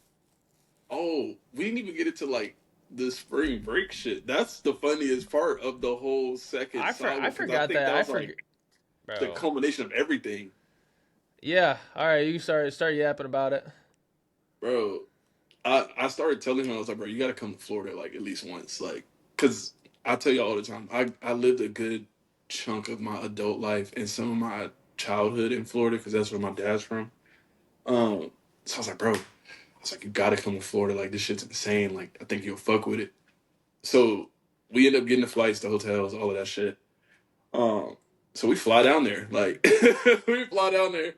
Oh, we didn't even get into like the spring break shit. That's the funniest part of the whole second I saga because I forgot think that that I was forget, like the bro. culmination of everything, Yeah, all right, you start yapping about it. bro. I started telling him I was like, bro, you got to come to Florida like at least once, like. because I tell you all the time, I lived a good chunk of my adult life and some of my childhood in Florida because that's where my dad's from. So I was like, bro, I was like, you gotta come to Florida. Like this shit's insane. Like I think you'll fuck with it. So we end up getting the flights, the hotels, all of that shit. Um, so we fly down there. Like we fly down there,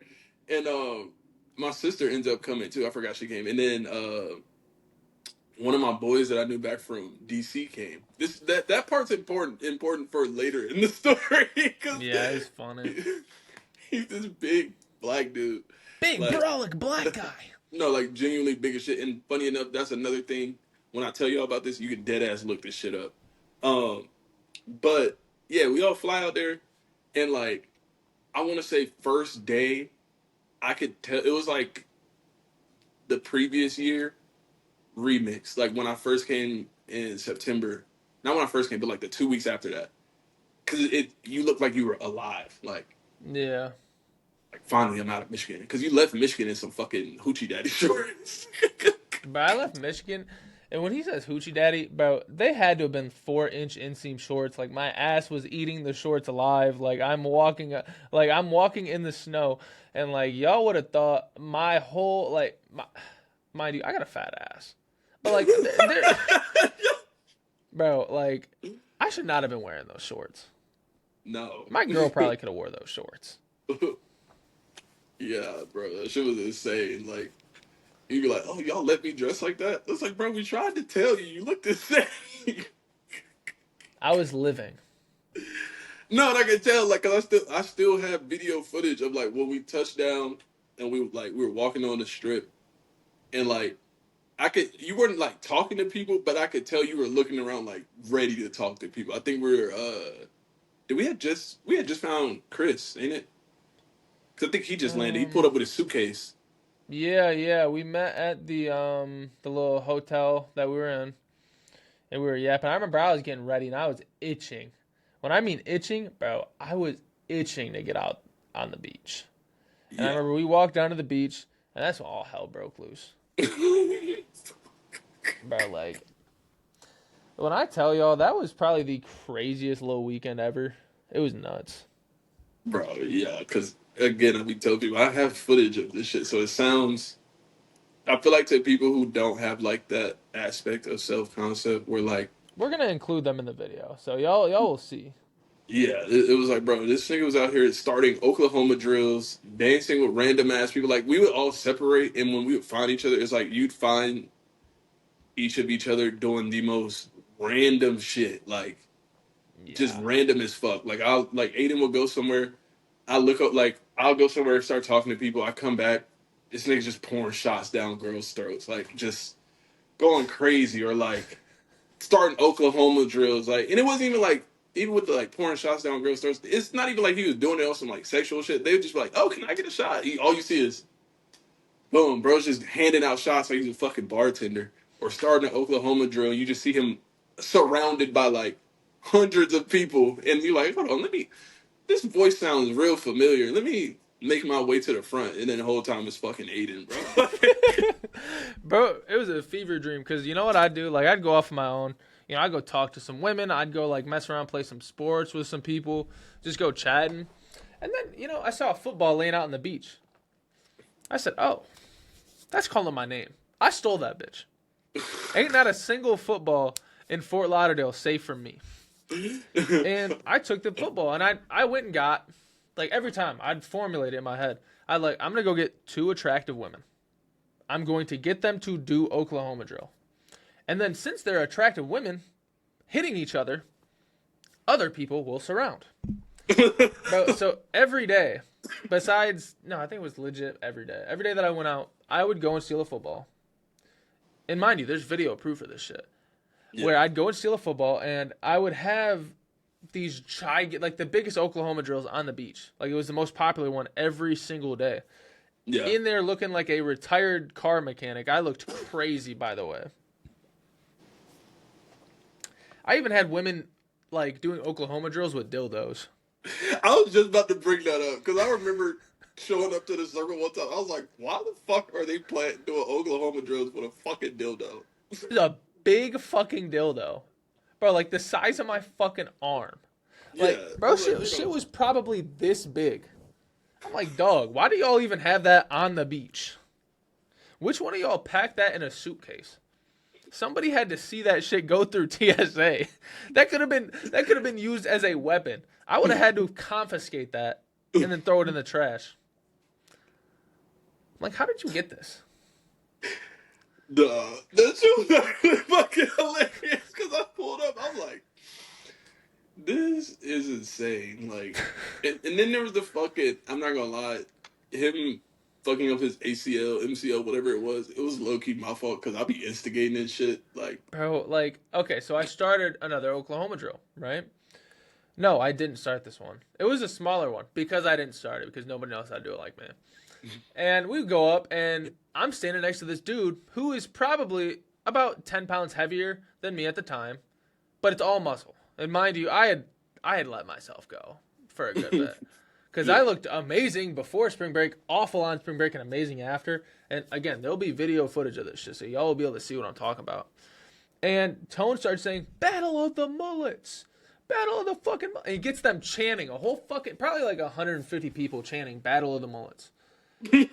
and my sister ends up coming too. I forgot she came, and then one of my boys that I knew back from DC came. That part's important for later in the story because Yeah, it's funny. he's this big black dude, Big like brolic black guy. no, like genuinely big as shit. And funny enough, that's another thing. When I tell y'all about this, you can dead ass look this shit up. Um, but yeah, we all fly out there, and like I want to say first day, I could tell it was like the previous year remix. Like when I first came in September, not when I first came, but like the 2 weeks after that, because it you look like you were alive. Yeah. Like finally I'm out of Michigan because you left Michigan in some fucking hoochie daddy shorts. But I left Michigan, and when he says hoochie daddy, bro, they had to have been 4-inch inseam shorts. Like my ass was eating the shorts alive. Like I'm walking in the snow, and like y'all would have thought my whole mind you, I got a fat ass, but like, bro, like I should not have been wearing those shorts. No. My girl probably could have wore those shorts. Yeah, bro, that shit was insane. Like you'd be like, "Oh, y'all let me dress like that?" It's like, bro, we tried to tell you. You look the same. I was living. No, and I can tell, like, 'cause I still have video footage of like when we touched down and we were walking on the strip, and like you weren't like talking to people, but I could tell you were looking around like ready to talk to people. I think we had just found Chris, ain't it? Because I think he just landed. He pulled Um, up with his suitcase. yeah. We met at the little hotel that we were in, and we were yapping. I remember I was getting ready and I was itching. When I mean itching, bro, I was itching to get out on the beach. And I Yeah. remember we walked down to the beach, and that's when all hell broke loose, bro. Like when I tell y'all, that was probably the craziest little weekend ever. It was nuts. Bro, yeah, because again, I be telling people I have footage of this shit, so it sounds. I feel like to people who don't have like that aspect of self concept, where like, We're gonna include them in the video, so y'all will see. yeah, it was like, bro, this nigga was out here starting Oklahoma drills, dancing with random ass people. Like we would all separate, and when we would find each other, it's like you'd find each other doing the most random shit, like just Yeah. random as fuck. Like I'll like Aiden will go somewhere, I look up like I'll go somewhere and start talking to people. I come back, this nigga's just pouring shots down girls' throats, like just going crazy, or like starting Oklahoma drills, like, and it wasn't even like even with the like pouring shots down girls' throats. It's not even like he was doing it on some like sexual shit. They would just be like, "Oh, can I get a shot?" All you see is boom, bro's just handing out shots like he's a fucking bartender, or starting an Oklahoma drill. You just see him surrounded by like hundreds of people, and you're like, "Hold on, let me." This voice sounds real familiar. Let me make my way to the front, and then the whole time it's fucking Aiden, bro. Bro, it was a fever dream because you know what I'd do? Like, I'd go off on my own. You know, I'd go talk to some women. I'd go, like, mess around, play some sports with some people, just go chatting. And then, you know, I saw a football laying out on the beach. I said, oh, that's calling my name. I stole that bitch. Ain't not a single football in Fort Lauderdale safe from me. And I took the football, and I went and got, like, every time I'd formulate it in my head. I'm going to go get 2 attractive women. I'm going to get them to do Oklahoma drill. And then since they're attractive women hitting each other people will surround. Bro, so every day, no, I think it was legit every day. Every day that I went out, I would go and steal a football. And mind you, there's video proof of this shit. Yeah. Where I'd go and steal a football, and I would have these like the biggest Oklahoma drills on the beach. Like it was the most popular one every single day. Yeah. In there looking like a retired car mechanic. I looked crazy, by the way. I even had women like doing Oklahoma drills with dildos. I was just about to bring that up because I remember showing up to the circle one time. I was like, "Why the fuck are they doing Oklahoma drills with a fucking dildo?" It's a big fucking dildo. bro, like the size of my fucking arm. Like, Yeah, bro, shit was probably this big. I'm like, dog, why do y'all even have that on the beach? Which one of y'all packed that in a suitcase? Somebody had to see that shit go through TSA. That could have been used as a weapon. I would have had to confiscate that and then throw it in the trash. I'm like, how did you get this? Duh. That shit was actually fucking hilarious because I pulled up. I'm like, this is insane. Like, and then there was the fucking, I'm not gonna lie, him fucking up his ACL, MCL, whatever it was. It was low key my fault because I be instigating and shit. Like, Bro, like, okay, so I started another Oklahoma drill, right? No, I didn't start this one. It was a smaller one because I didn't start it because nobody knows how to do it like me. And we go up, and I'm standing next to this dude who is probably about 10 pounds heavier than me at the time, but it's all muscle. And mind you, I had let myself go for a good bit because I looked amazing before spring break, awful on spring break, and amazing after. And again, there'll be video footage of this shit, so y'all will be able to see what I'm talking about. And Tone starts saying, "Battle of the Mullets. Battle of the fucking Mullets." And he gets them chanting, a whole fucking, probably like 150 people chanting Battle of the Mullets. And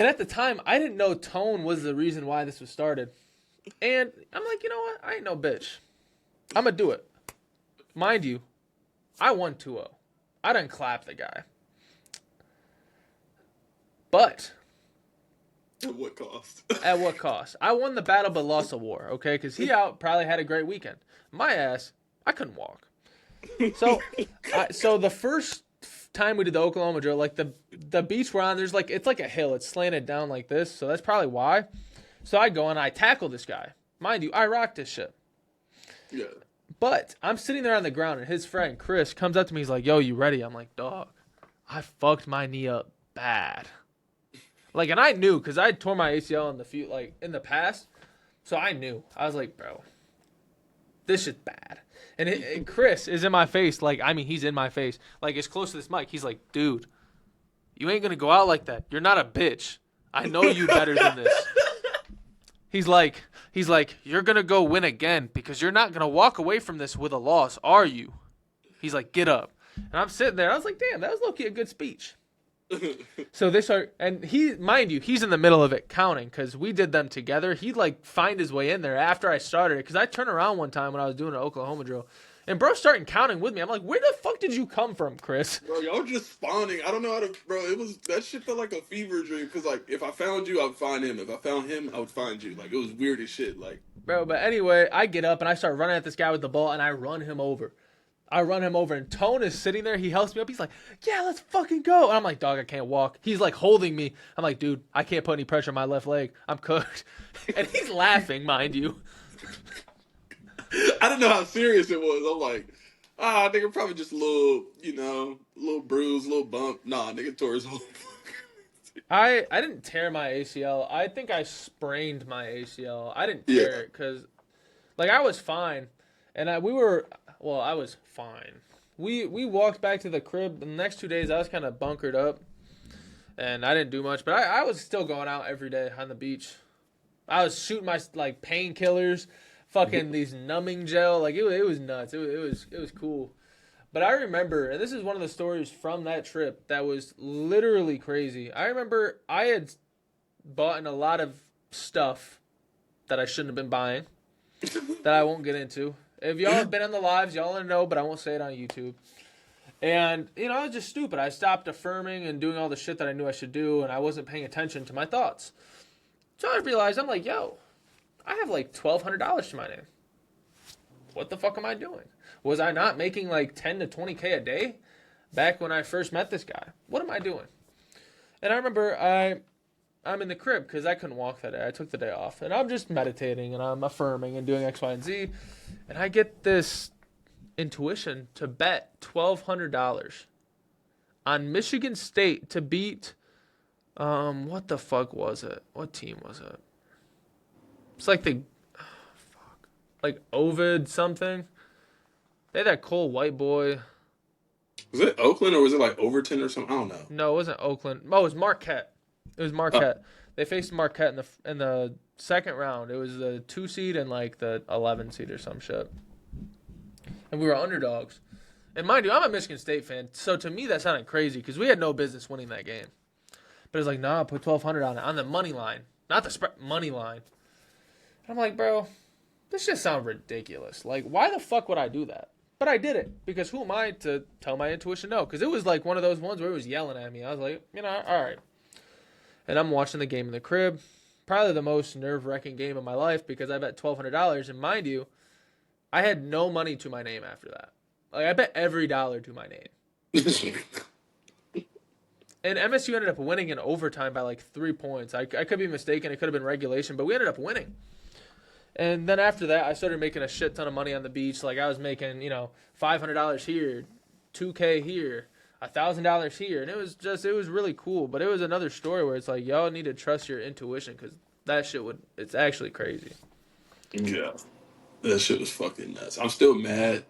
at the time, I didn't know Tone was the reason why this was started. And I'm like, you know what? I ain't no bitch. I'm going to do it. Mind you, I won 2-0. I done clapped the guy. But at what cost? At what cost? I won the battle but lost the war, okay? Because he probably had a great weekend. My ass, I couldn't walk. So the first time we did the Oklahoma drill, like the beach we're on, there's like, it's like a hill. It's slanted down like this, so that's probably why. So I go and I tackle this guy. Mind you, I rocked this shit. Yeah. But I'm sitting there on the ground, and his friend, Chris, comes up to me. He's like, "Yo, you ready?" I'm like, "Dog, I fucked my knee up bad." Like, and I knew because I tore my ACL in the past. So I knew. I was like, bro, this shit's bad. And Chris is in my face. Like, I mean, he's in my face. Like, as close to this mic. He's like, dude, you ain't going to go out like that. You're not a bitch. I know you better than this. He's like, you're going to go win again because you're not going to walk away from this with a loss, are you? He's like, get up. And I'm sitting there. I was like, damn, that was low-key a good speech. So they start, and he, mind you, he's in the middle of it counting because we did them together. He'd like find his way in there after I started it because I turned around one time when I was doing an Oklahoma drill, and bro starting counting with me. I'm like, where the fuck did you come from, Chris? Bro, y'all just spawning. I don't know how to, bro. That shit felt like a fever dream because like if I found you, I would find him. If I found him, I would find you. Like it was weird as shit. Like, bro, but anyway, I get up and I start running at this guy with the ball and I run him over. And Tone is sitting there. He helps me up. He's like, yeah, let's fucking go. And I'm like, dog, I can't walk. He's like holding me. I'm like, dude, I can't put any pressure on my left leg. I'm cooked. And he's laughing, mind you. I didn't know how serious it was. I'm like, nigga, probably just a little, little bruise, little bump. Nah, nigga tore his whole. I didn't tear my ACL. I think I sprained my ACL. I didn't tear it because, like, I was fine. And I was fine. We walked back to the crib. The next 2 days, I was kind of bunkered up, and I didn't do much. But I was still going out every day on the beach. I was shooting my like painkillers, fucking these numbing gel. Like it was nuts. It was cool. But I remember, and this is one of the stories from that trip that was literally crazy. I remember I had bought a lot of stuff that I shouldn't have been buying that I won't get into. If y'all have been on the lives, y'all know, but I won't say it on YouTube. And, I was just stupid. I stopped affirming and doing all the shit that I knew I should do, and I wasn't paying attention to my thoughts. So I realized, I'm like, yo, I have like $1,200 to my name. What the fuck am I doing? Was I not making like 10 to 20K a day back when I first met this guy? What am I doing? And I remember I'm in the crib because I couldn't walk that day. I took the day off. And I'm just meditating and I'm affirming and doing X, Y, and Z. And I get this intuition to bet $1,200 on Michigan State to beat, what the fuck was it? What team was it? It's like like Ovid something. They had that cool white boy. Was it Oakland or was it like Overton or something? I don't know. No, it wasn't Oakland. Oh, it was Marquette. It was Marquette. They faced Marquette in the Second round. It was the 2 seed and like the 11 seed or some shit. And we were underdogs. And mind you, I'm a Michigan State fan, so to me that sounded crazy because we had no business winning that game. But it was like, nah, put 1,200 on it on the money line, not the spread, money line. And I'm like, bro, this just sounds ridiculous. Like, why the fuck would I do that? But I did it because who am I to tell my intuition no? Because it was like one of those ones where it was yelling at me. I was like, all right. And I'm watching the game in the crib. Probably the most nerve-wracking game of my life because I bet $1,200. And mind you, I had no money to my name after that. Like, I bet every dollar to my name. And MSU ended up winning in overtime by like 3 points. I could be mistaken. It could have been regulation, but we ended up winning. And then after that, I started making a shit ton of money on the beach. Like, I was making, $500 here, $2K here, $1,000 here. And it was really cool. But it was another story where it's like, y'all need to trust your intuition because that shit it's actually crazy. Yeah. That shit was fucking nuts. I'm still mad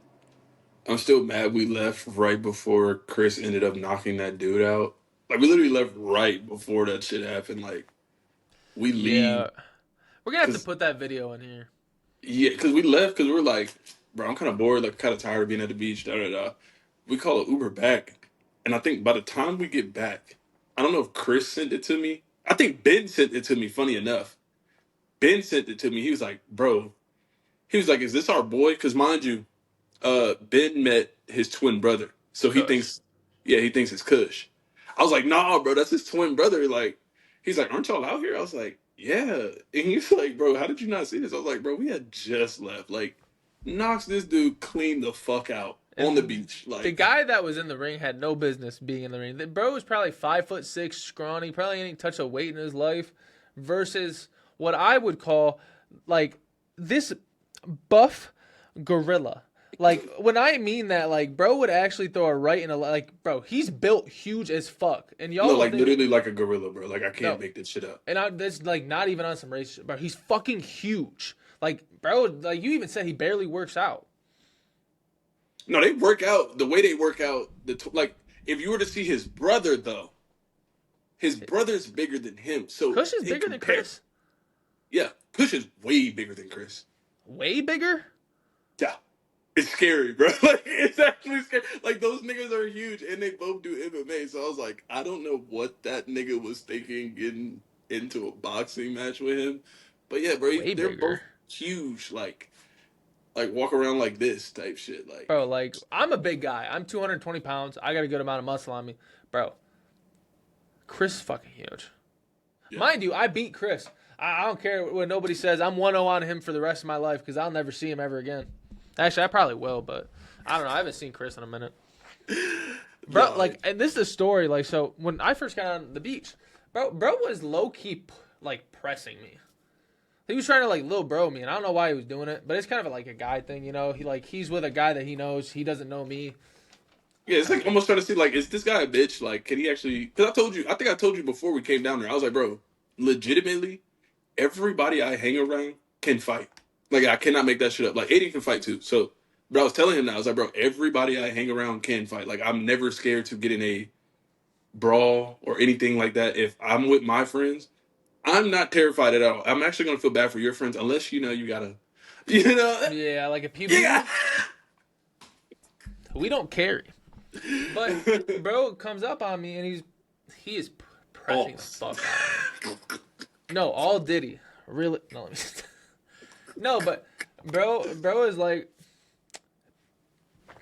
we left right before Chris ended up knocking that dude out. Like, we literally left right before that shit happened. Like, we leave. Yeah. We're going to have to put that video in here. Yeah, because we left because we were like, bro, I'm kind of bored, like, kind of tired of being at the beach, da-da-da. We call an Uber back. And I think by the time we get back, I don't know if Chris sent it to me. I think Ben sent it to me, funny enough. Ben sent it to me. He was like, is this our boy? Because mind you, Ben met his twin brother. So he thinks it's Kush. I was like, nah, bro, that's his twin brother. Like, he's like, aren't y'all out here? I was like, yeah. And he's like, bro, how did you not see this? I was like, bro, we had just left. Like, knocks this dude clean the fuck out on the beach. Like, the guy that was in the ring had no business being in the ring. The bro was probably 5'6", scrawny, probably ain't touched a weight in his life, versus what I would call like this buff gorilla. Like, when I mean that, like, bro would actually throw a right in a, like, bro, he's built huge as fuck. And y'all, no, like, literally like a gorilla, bro. Like, I can't make this shit up. And that's, like, not even on some race shit, bro. He's fucking huge. Like, bro, like, you even said he barely works out. No, they work out the way they work out. Like, if you were to see his brother, though, his brother's bigger than him. So Kush is bigger than Chris? Yeah, Kush is way bigger than Chris. Way bigger? Yeah. It's scary, bro. Like, it's actually scary. Like, those niggas are huge, and they both do MMA. So I was like, I don't know what that nigga was thinking getting into a boxing match with him. But yeah, bro, they're both huge. Like walk around like this type shit. Like, bro, like, I'm a big guy. I'm 220 pounds. I got a good amount of muscle on me, bro. Chris is fucking huge. Yeah. Mind you, I beat Chris. I don't care what nobody says. I'm 1-0 on him for the rest of my life because I'll never see him ever again. Actually, I probably will, but I don't know. I haven't seen Chris in a minute. Bro, like, and this is a story. Like, so when I first got on the beach, bro was low-key, like, pressing me. He was trying to, like, little bro me, and I don't know why he was doing it, but it's kind of like a guy thing, you know? He's with a guy that he knows. He doesn't know me. Yeah, it's like almost trying to see, like, is this guy a bitch? Like, can he actually... Because I think I told you before we came down there, I was like, bro, legitimately, everybody I hang around can fight. Like, I cannot make that shit up. Like, Aiden can fight too. So, but I was telling him that. I was like, bro, everybody I hang around can fight. Like, I'm never scared to get in a brawl or anything like that. If I'm with my friends, I'm not terrified at all. I'm actually going to feel bad for your friends unless, you gotta, Yeah, like a PB. Yeah. We don't carry. But bro comes up on me, and he is pressing the fuck out of me. No, all Diddy. Really? No, let me... No, but bro is like,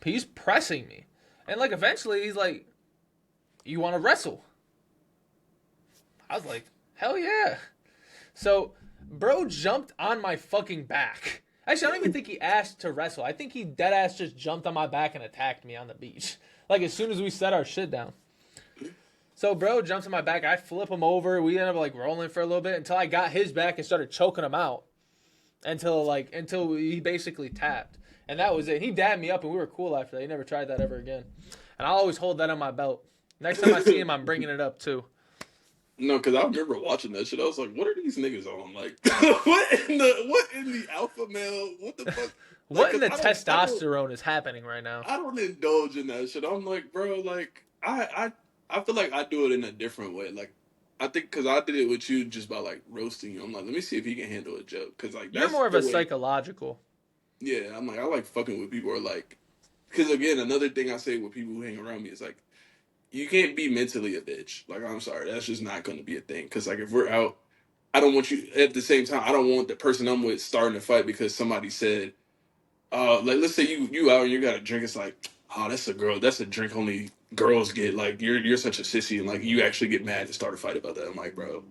he's pressing me. And like eventually he's like, you want to wrestle? I was like, hell yeah. So bro jumped on my fucking back. Actually, I don't even think he asked to wrestle. I think he dead ass just jumped on my back and attacked me on the beach. Like as soon as we set our shit down. So bro jumps on my back. I flip him over. We ended up like rolling for a little bit until I got his back and started choking him out. Until he basically tapped. And that was it. He dabbed me up and we were cool after that. He never tried that ever again. And I'll always hold that on my belt. Next time I see him, I'm bringing it up too. No, because I remember watching that shit. I was like, what are these niggas on? Like, what in the alpha male? What the fuck? What in the testosterone is happening right now? I don't indulge in that shit. I'm like, bro, like, I feel like I do it in a different way. Like, I think because I did it with you just by like roasting you. I'm like, let me see if he can handle a joke. Because like You're that's more of the a way. psychological. Yeah, I'm like I like fucking with people or like. Because again, another thing I say with people who hang around me is like, you can't be mentally a bitch. Like I'm sorry, that's just not going to be a thing. Because like if we're out, I don't want you at the same time. I don't want the person I'm with starting a fight because somebody said, like let's say you out and you got a drink. It's like, oh, that's a girl. That's a drink only girls get. Like you're such a sissy and like you actually get mad and start a fight about that. I'm like, bro,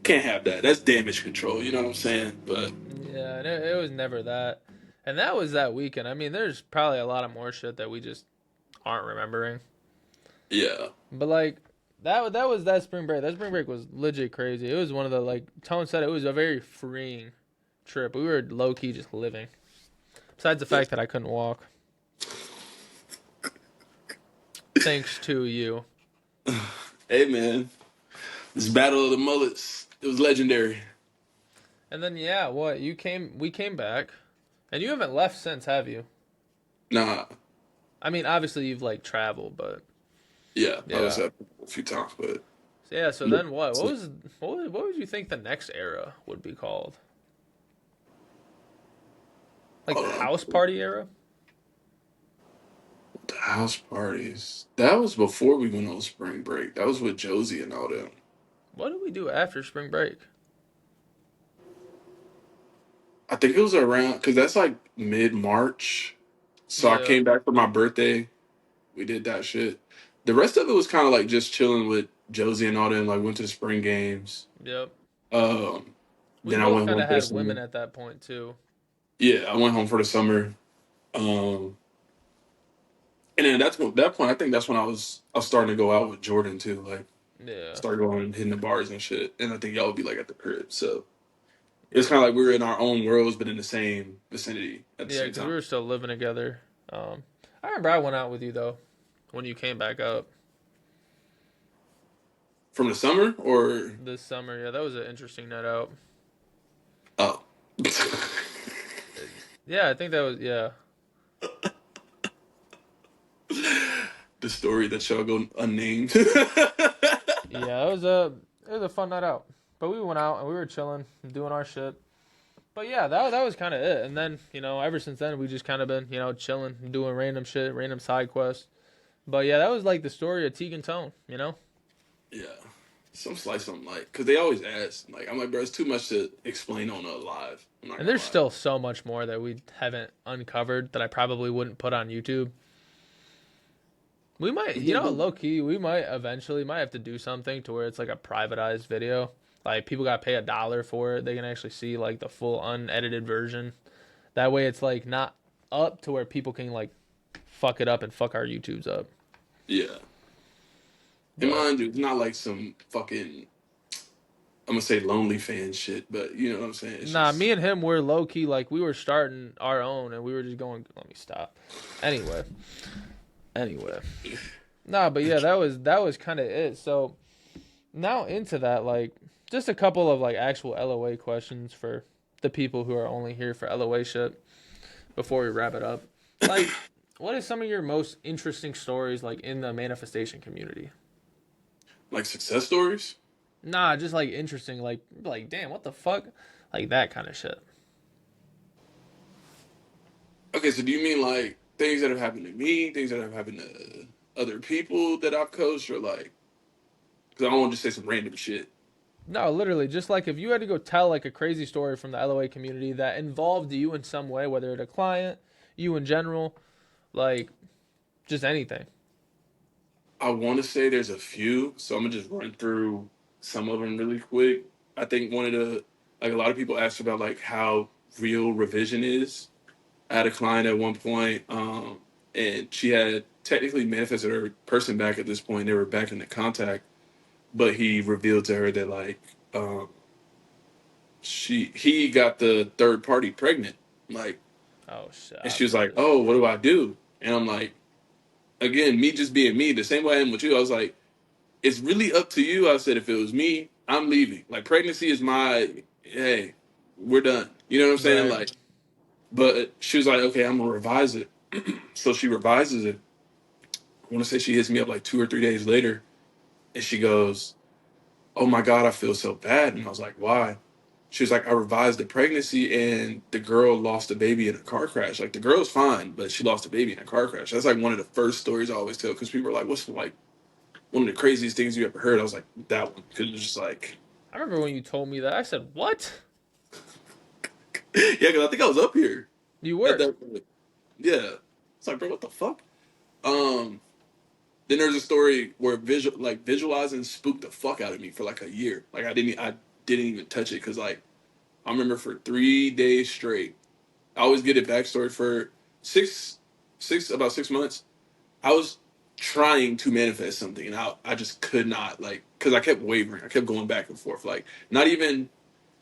can't have that. That's damage control. You know what I'm saying? But Yeah, and it was never that. And that was that weekend. I mean, there's probably a lot of more shit that we just aren't remembering. yeah, But like that was that spring break. That spring break was legit crazy. It was one of the like Tone said it was a very freeing trip. We were low key just living. Besides the yeah. fact that I couldn't walk. Thanks to you. Hey man, this battle of the mullets. It was legendary. And then yeah, what? We came back. And you haven't left since, have you? Nah, I mean, obviously you've like traveled, but yeah, I was yeah. up a few times, but So, yeah, so then what? What would you think the next era would be called? Like the uh, house party era? the house parties. That was before we went on spring break. That was with Josie and all them. What did we do after spring break? I think it was around because that's like mid March. So I Yeah. came back for my birthday. We did that shit. The rest of it was kind of like just chilling with Josie and all them. Like went to the spring games. Yep. Um, We then I both went kind home of for the had summer. women at that point too. Yeah, I went home for the summer. Um, and then that's that point. I think that's when I was starting to go out with Jordan too. Like Yeah. start going and hitting the bars and shit. And I think y'all would be like at the crib. So it's kind of like we were in our own worlds, but in the same vicinity at the Yeah, same because we time. were still living together. I remember I went out with you though when you came back up From the summer or this summer. Yeah, that was an interesting night out. oh. Yeah, I think that was yeah. The story that shall go unnamed. Yeah, it was a fun night out. But we went out and we were chilling, doing our shit. But yeah, that was kind of it. And then ever since then we just kind of been chilling, doing random shit, random side quests. But yeah, that was like the story of Tegan Tone. Yeah. Some slice on like, because they always ask. Like, I'm like, bro, it's too much to explain on a live. I'm not And gonna there's lie. still so much more that we haven't uncovered that I probably wouldn't put on YouTube. We might, low key, we might eventually might have to do something to where it's like a privatized video. Like people got to pay $1 for it. They can actually see like the full unedited version. That way it's like not up to where people can like fuck it up and fuck our YouTubes up. Yeah. And But mind you, it's not like some fucking, I'm gonna say lonely fan shit, but you know what I'm saying? It's nah, just, me and him were low key like we were starting our own and we were just going. Let me stop. Anyway, anyway. Nah, but yeah, that was kind of it. So now into that, like, just a couple of like actual LOA questions for the people who are only here for LOA shit before we wrap it up. Like, what is some of your most interesting stories like in the manifestation community? like success stories. Nah, just like interesting, like damn, what the fuck, like that kind of shit. Okay, so do you mean like things that have happened to me, things that have happened to other people that I've coached, or like, because I don't want to just say some random shit. No, literally, just like if you had to go tell like a crazy story from the LOA community that involved you in some way, whether it's a client, you in general, like just anything. I want to say there's a few, so I'm gonna just run through some of them really quick. I think one of the like a lot of people asked about like how real revision is. I had a client at one point, and she had technically manifested her person back at this point. They were back in the contact, but he revealed to her that like um, he got the third party pregnant, like, Oh shit, and I've she was heard like, this "Oh, what story. do I do?" And I'm like, again, me just being me, the same way I am with you. I was like, it's really up to you. I said, if it was me, I'm leaving. Like pregnancy is my hey, we're done. You know what I'm saying? Right. Like, but she was like, okay, I'm gonna revise it. So she revises it. I want to say she hits me up like 2 or 3 days later, and she goes, oh my God, I feel so bad. And I was like, why? She was like, I revised the pregnancy and the girl lost a baby in a car crash. Like the girl's fine, but she lost a baby in a car crash. That's like one of the first stories I always tell because people are like, what's like one of the craziest things you ever heard? I was like, that one. Because it was just like, I remember when you told me that. I said, "What? yeah, because I think I was up here You at were?" that point. Yeah. It's like, bro, what the fuck? Um, then there's a story where visualizing spooked the fuck out of me for like a year. Like I didn't even touch it because like I remember for 3 days straight. I always get a backstory for six about 6 months. I was trying to manifest something and I just could not like because I kept wavering. I kept going back and forth. Like not even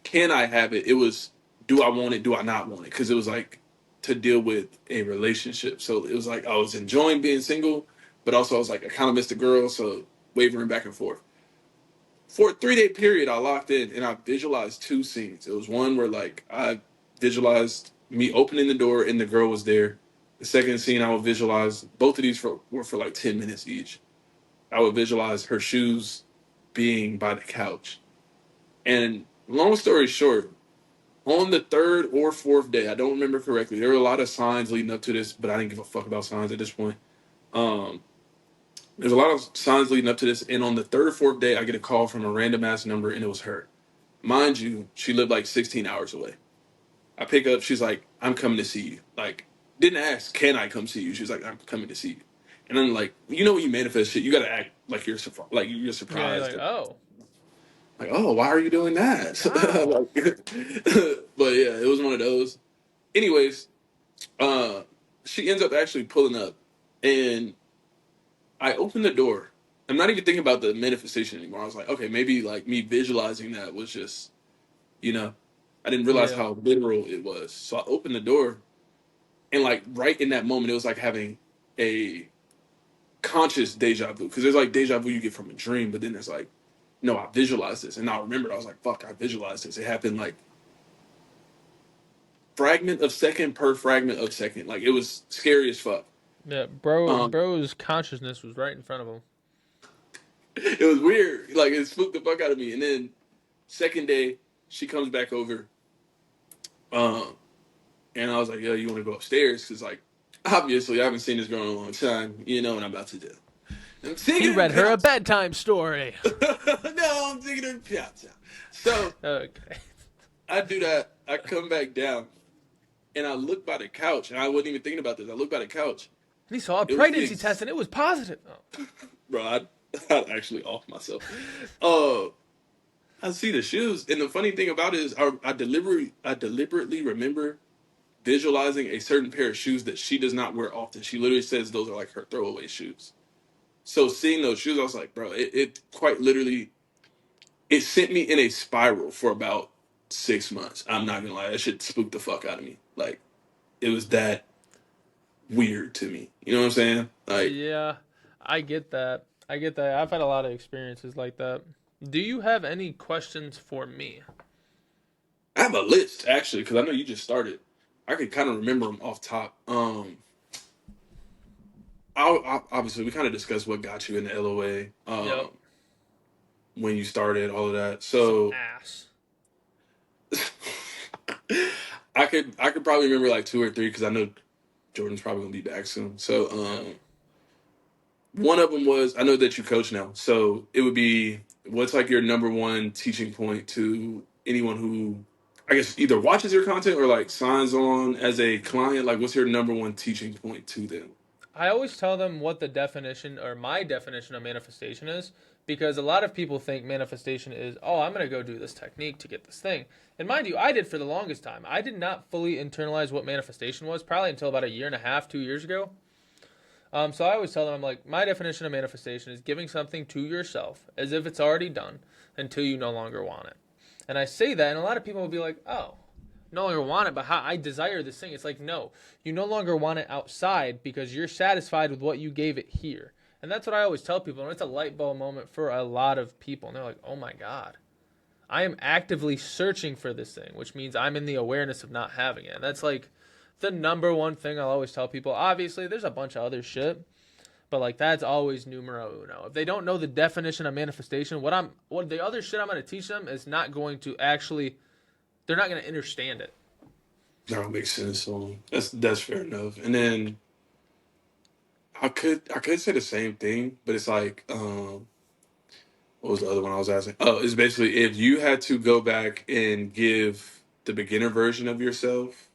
can I have it? It was do I want it? Do I not want it? Because it was like to deal with a relationship. So it was like I was enjoying being single, but also I was like I kind of missed a girl, so wavering back and forth. For a 3 day period, I locked in and I visualized two scenes. It was one where like I visualized me opening the door and the girl was there. The second scene I would visualize both of these were for like 10 minutes each. I would visualize her shoes being by the couch. And long story short, on the third or fourth day, I don't remember correctly. There were a lot of signs leading up to this, but I didn't give a fuck about signs at this point. Um, there's a lot of signs leading up to this, and on the third or fourth day, I get a call from a random ass number, and it was her. Mind you, she lived like 16 hours away. I pick up, she's like, "I'm coming to see you." Like, didn't ask, "Can I come see you?" She's like, "I'm coming to see you." And I'm like, you know, when you manifest shit, you gotta act like you're Yeah, you're surprised. like, "Oh, Like, oh, why are you doing that? wow." But yeah, it was one of those. Anyways, uh, she ends up actually pulling up, and I opened the door. I'm not even thinking about the manifestation anymore. I was like, okay, maybe like me visualizing that was just, you know, I didn't realize Yeah. how literal it was. So I opened the door, and like right in that moment, it was like having a conscious deja vu because there's like deja vu you get from a dream, but then there's like, no, I visualized this, and I remembered. I was like, fuck, I visualized this. It happened like fragment of second per fragment of second. Like it was scary as fuck. Yeah, Um, bro's consciousness was right in front of him. it was weird. Like it spooked the fuck out of me. And then second day, she comes back over, um, and I was like, "Yo, you want to go upstairs?" Because like obviously I haven't seen this girl in a long time. You know what I'm about to do? I'm He taking her to read her a Pout Town. bedtime story. No, I'm taking her to Pout Town. So Okay. I do that. I come back down and I look by the couch, and I wasn't even thinking about this. I look by the couch. And he saw a It was the pregnancy test and it was positive. Oh. bro. I'd actually off myself. Uh, I see the shoes, and the funny thing about it is, I deliberately remember visualizing a certain pair of shoes that she does not wear often. She literally says those are like her throwaway shoes. So seeing those shoes, I was like, bro, it quite literally it sent me in a spiral for about 6 months. I'm not gonna lie, that shit spooked the fuck out of me. Like it was that weird to me. You know what I'm saying? Like Yeah, I get that. I get that. I've had a lot of experiences like that. Do you have any questions for me? I have a list actually because I know you just started. I could kind of remember them off top. Obviously we kind of discussed what got you in the LOA, Yep. when you started all of that. Some So ass. I could probably remember like two or three because I know Jordan's probably gonna be back soon. So Yep. one of them was I know that you coach now, so it would be what's like your number one teaching point to anyone who I guess either watches your content or like signs on as a client. Like, what's your number one teaching point to them? I always tell them what the definition or my definition of manifestation is because a lot of people think manifestation is, oh, I'm going to go do this technique to get this thing. And mind you, I did for the longest time. I did not fully internalize what manifestation was, probably until about a year and a half, 2 years ago. So I always tell them, I'm like, my definition of manifestation is giving something to yourself as if it's already done until you no longer want it. And I say that, and a lot of people will be like, oh, no longer want it, but how I desire this thing. It's like, no, you no longer want it outside because you're satisfied with what you gave it here. And that's what I always tell people. And it's a light bulb moment for a lot of people. And they're like, oh my God, I am actively searching for this thing, which means I'm in the awareness of not having it. And that's like the number one thing I'll always tell people. Obviously, there's a bunch of other shit, But like that's always numero uno. If they don't know the definition of manifestation, what the other shit I'm going to teach them is not going to actually, they're not going to understand it. That don't make sense. So that's fair enough. And then I could say the same thing, but it's like what was the other one I was asking? Oh, it's basically if you had to go back and give the beginner version of yourself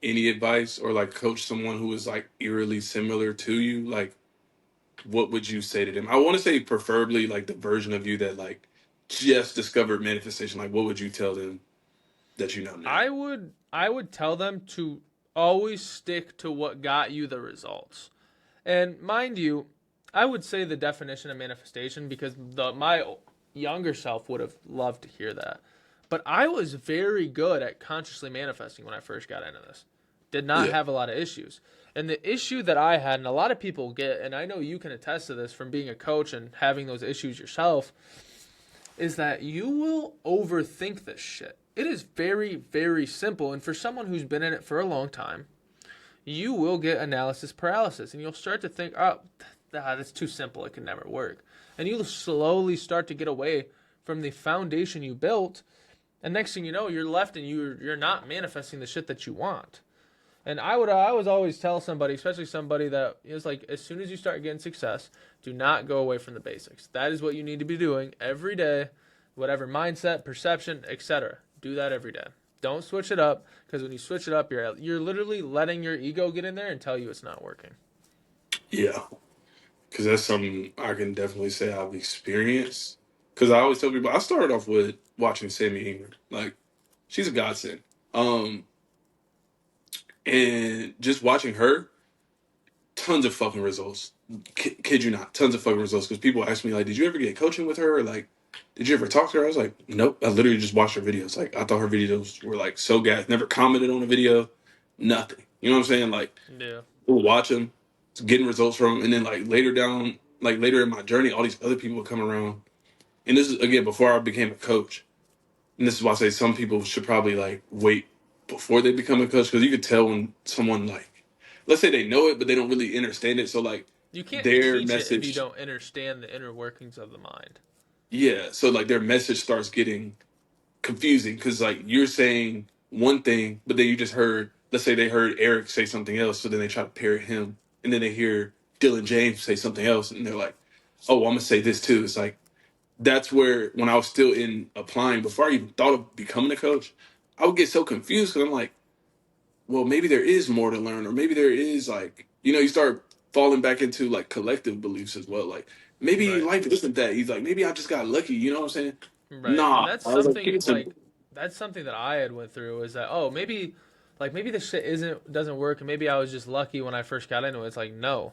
any advice or like coach someone who is like eerily similar to you, like what would you say to them? I want to say preferably like the version of you that like just discovered manifestation. Like what would you tell them that you know now? I would tell them to always stick to what got you the results. And mind you, I would say the definition of manifestation because my younger self would have loved to hear that. But I was very good at consciously manifesting when I first got into this. Did not Yeah. have a lot of issues. And the issue that I had, and a lot of people get, and I know you can attest to this from being a coach and having those issues yourself, is that you will overthink this shit. It is very, very simple. And for someone who's been in it for a long time, you will get analysis paralysis. And you'll start to think, oh, that's too simple. It can never work. And you'll slowly start to get away from the foundation you built. And next thing you know, you're left and you're not manifesting the shit that you want. And I was always tell somebody, especially somebody that is like, as soon as you start getting success, do not go away from the basics. That is what you need to be doing every day, whatever mindset, perception, etc. Do that every day. Don't switch it up, because when you switch it up, you're literally letting your ego get in there and tell you it's not working. Yeah. Because that's something I can definitely say I've experienced. Because I always tell people I started off with watching Sammy Ingram. Like, she's a godsend. Um, and just watching her, tons of fucking results. Kid you not, tons of fucking results. Because people ask me like, "Did you ever get coaching with her?" Or like, "Did you ever talk to her?" I was like, "Nope." I literally just watched her videos. Like, I thought her videos were like so gas. Never commented on a video, nothing. You know what I'm saying? Like, Yeah. we'll watch them, getting results from them, and then like later down, like later in my journey, all these other people would come around. And this is again before I became a coach. And this is why I say some people should probably like wait before they become a coach, because you could tell when someone like, let's say they know it but they don't really understand it. So like You can't their teach it if you message, don't understand the inner workings of the mind. yeah. So like their message starts getting confusing because like you're saying one thing, but then you just heard, let's say they heard Eric say something else, so then they try to parrot him, and then they hear Dylan James say something else, and they're like, "Oh, well, I'm gonna say this too." It's like that's where when I was still in applying before I even thought of becoming a coach, I would get so confused because I'm like, well, maybe there is more to learn, or maybe there is like, you start falling back into like collective beliefs as well. Like maybe Right. life isn't that. He's like, maybe I just got lucky. You know what I'm saying? Right. And Nah, that's I was like, keep something it simple. that I had went through is that, oh, maybe this shit doesn't work and maybe I was just lucky when I first got into it. It's like, no.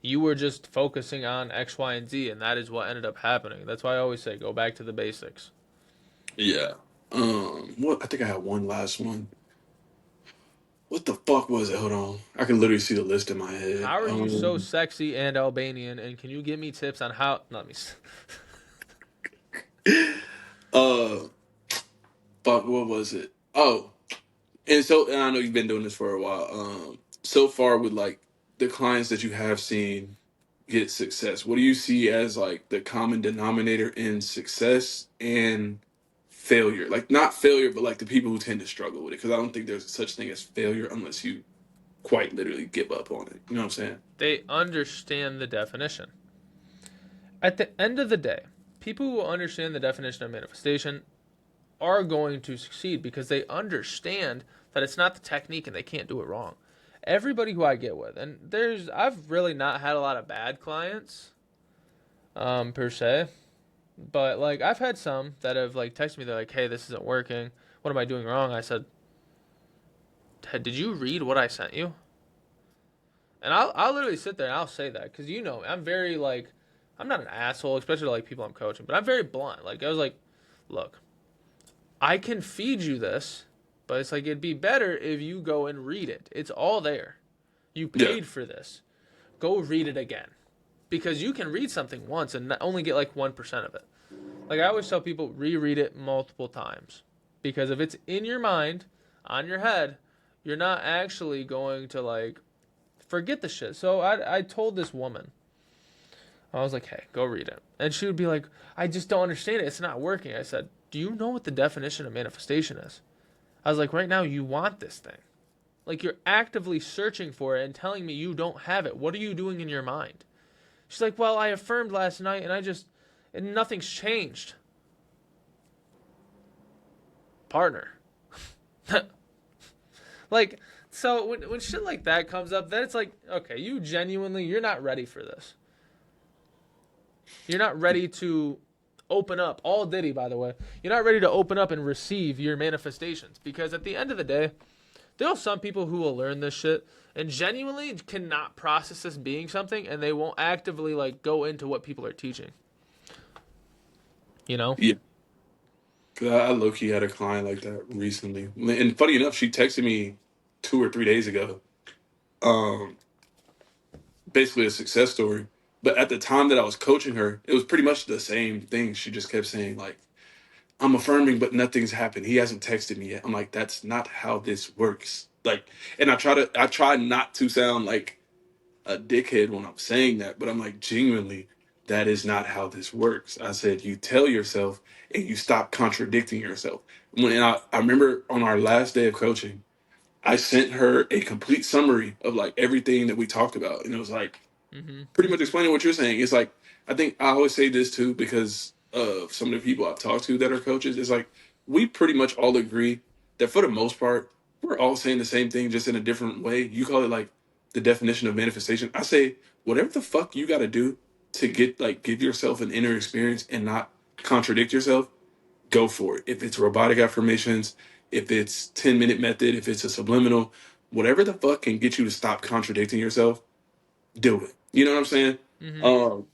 You were just focusing on X, Y, and Z, and that is what ended up happening. That's why I always say go back to the basics. Yeah. What? I think I had one last one. What the fuck was it? Hold on. I can literally see the list in my head. How are you so sexy and Albanian? And can you give me tips on how? Let me. Uh, fuck. What was it? Oh, and I know you've been doing this for a while. So far with like the clients that you have seen get success, what do you see as like the common denominator in success and failure? Like not failure, but like the people who tend to struggle with it. Because I don't think there's such thing as failure unless you quite literally give up on it. You know what I'm saying? They understand the definition. At the end of the day, people who understand the definition of manifestation are going to succeed because they understand that it's not the technique and they can't do it wrong. Everybody who I get with, and I've really not had a lot of bad clients, per se, but like I've had some that have like texted me. They're like, "Hey, this isn't working. What am I doing wrong?" I said, "Did you read what I sent you?" And I'll literally sit there and I'll say that because I'm very like, I'm not an asshole, especially to like people I'm coaching, but I'm very blunt. Like I was like, look, I can feed you this, but it's like it'd be better if you go and read it. It's all there. You Yeah. paid for this. Go read it again. Because you can read something once and only get like 1% of it. Like I always tell people, reread it multiple times. Because if it's in your mind, on your head, you're not actually going to like forget the shit. So I told this woman, I was like, hey, go read it. And she would be like, I just don't understand it. It's not working. I said, do you know what the definition of manifestation is? I was like, right now you want this thing. Like you're actively searching for it and telling me you don't have it. What are you doing in your mind? She's like, well, I affirmed last night and nothing's changed. Partner. Like, so when shit like that comes up, then it's like, okay, you're not ready for this. You're not ready to open up. All Diddy, by the way. You're not ready to open up and receive your manifestations. Because at the end of the day, there are some people who will learn this shit and genuinely cannot process this being something, and they won't actively like go into what people are teaching. You know? Yeah. 'Cause I low key had a client like that recently, and funny enough, she texted me 2 or 3 days ago. Um, Basically a success story. But at the time that I was coaching her, it was pretty much the same thing. She just kept saying like, "I'm affirming, but nothing's happened. He hasn't texted me yet." I'm like, "That's not how this works." Like, and I try not to sound like a dickhead when I'm saying that, but I'm like, genuinely, that is not how this works. I said, you tell yourself and you stop contradicting yourself. I remember on our last day of coaching, I sent her a complete summary of like everything that we talked about. And it was like, Mm-hmm. pretty much explaining what you're saying. It's like, I think I always say this too because of some of the people I've talked to that are coaches. It's like, we pretty much all agree that for the most part, we're all saying the same thing, just in a different way. You call it like the definition of manifestation. I say, whatever the fuck you got to do to get like, give yourself an inner experience and not contradict yourself, go for it. If it's robotic affirmations, if it's 10-minute method, if it's a subliminal, whatever the fuck can get you to stop contradicting yourself, do it. You know what I'm saying? Mm-hmm. Um,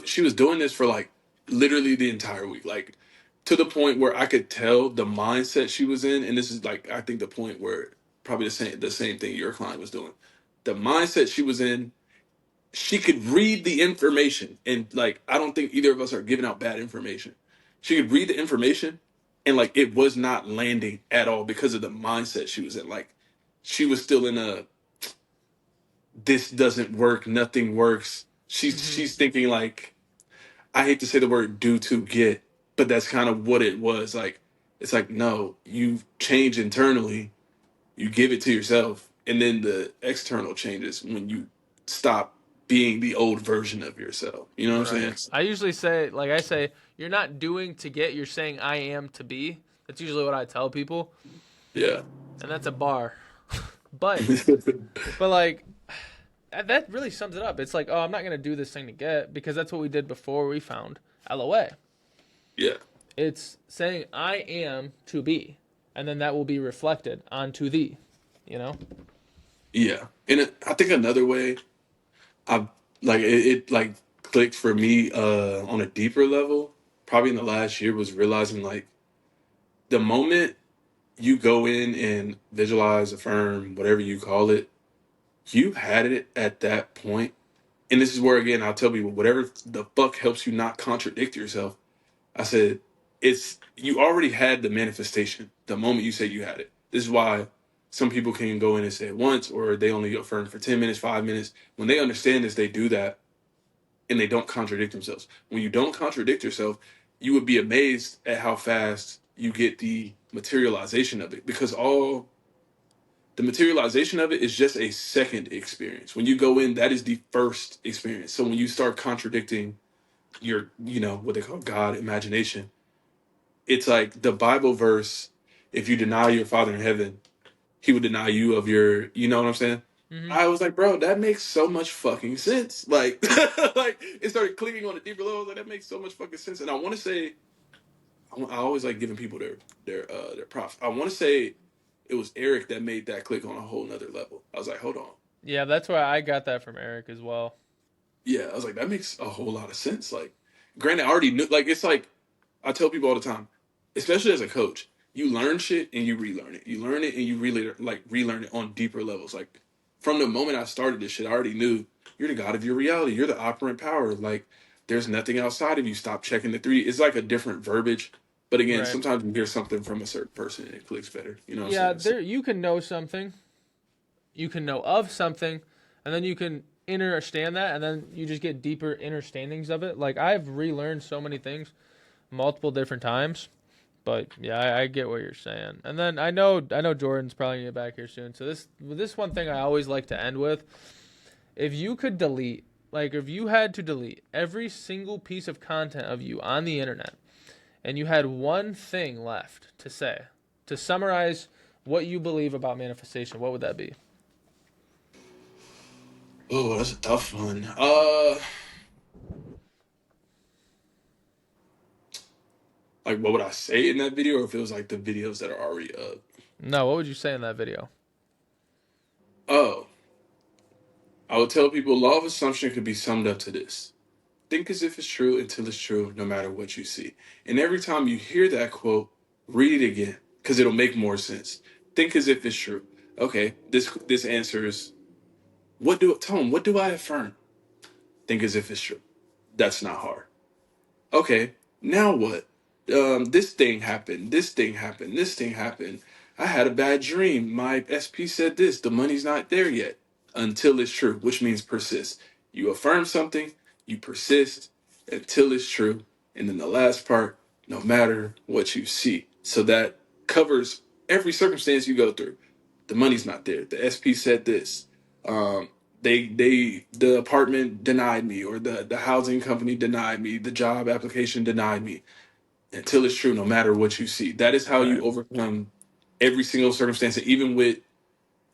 she was doing this for like literally the entire week, like to the point where I could tell the mindset she was in. And this is like, I think the point where probably the same thing your client was doing. The mindset she was in, she could read the information, and like I don't think either of us are giving out bad information. She could read the information, and like it was not landing at all because of the mindset she was in. Like she was still in a this doesn't work, nothing works. Mm-hmm. She's thinking like, I hate to say the word do to get, but that's kind of what it was. Like it's like, no, you change internally, you give it to yourself, and then the external changes when you stop being the old version of yourself. You know what I'm Right. saying? I usually say, like I say, you're not doing to get, you're saying I am to be. That's usually what I tell people. Yeah. And that's a bar. But like that really sums it up. It's like, oh, I'm not gonna do this thing to get because that's what we did before we found LOA. Yeah. It's saying I am to be, and then that will be reflected onto thee. You know? Yeah. And I think another way I like it like clicked for me on a deeper level, probably in the last year, was realizing like the moment you go in and visualize, affirm, whatever you call it, you had it at that point. And this is where again I'll tell people whatever the fuck helps you not contradict yourself. I said it's you already had the manifestation the moment you said you had it. This is why some people can go in and say it once, or they only affirm for 10 minutes, 5 minutes. When they understand this, they do that and they don't contradict themselves. When you don't contradict yourself, you would be amazed at how fast you get the materialization of it, because all the materialization of it is just a second experience. When you go in, that is the first experience. So when you start contradicting your, what they call God imagination, it's like the Bible verse, if you deny your Father in heaven, he would deny you of your, you know what I'm saying? Mm-hmm. I was like, bro, that makes so much fucking sense. Like, like it started clicking on a deeper level. Like that makes so much fucking sense. And I want to say, I always like giving people their props. I want to say it was Eric that made that click on a whole nother level. I was like, hold on. Yeah, that's why I got that from Eric as well. Yeah, I was like, that makes a whole lot of sense. Like, granted, I already knew. Like, it's like I tell people all the time, especially as a coach, you learn shit and you relearn it. You learn it and you really like relearn it on deeper levels. Like, from the moment I started this shit, I already knew you're the god of your reality. You're the operant power. Like, there's nothing outside of you. Stop checking the three. It's like a different verbiage. But again, Right. sometimes you hear something from a certain person and it clicks better. You know what Yeah, I'm saying? So, there you can know something you can know of something, and then you can understand that, and then you just get deeper understandings of it. Like I've relearned so many things multiple different times. But yeah, I get what you're saying. And then I know Jordan's probably gonna get back here soon. So this one thing I always like to end with, if you could delete, like if you had to delete every single piece of content of you on the internet, and you had one thing left to say, to summarize what you believe about manifestation, what would that be? Oh, that's a tough one. Like what would I say in that video, or if it was like the videos that are already up? No, what would you say in that video? Oh, I would tell people law of assumption could be summed up to this. Think as if it's true until it's true, no matter what you see. And every time you hear that quote, read it again, because it'll make more sense. Think as if it's true. Okay, this answers Tone, what do I affirm? Think as if it's true. That's not hard. Okay, now what? This thing happened. This thing happened. This thing happened. I had a bad dream. My SP said this. The money's not there yet until it's true, which means persist. You affirm something, you persist until it's true. And then the last part, no matter what you see. So that covers every circumstance you go through. The money's not there. The SP said this. Um, the apartment denied me, or the housing company denied me, the job application denied me. Until it's true, no matter what you see. That is how you Right. overcome every single circumstance, and even with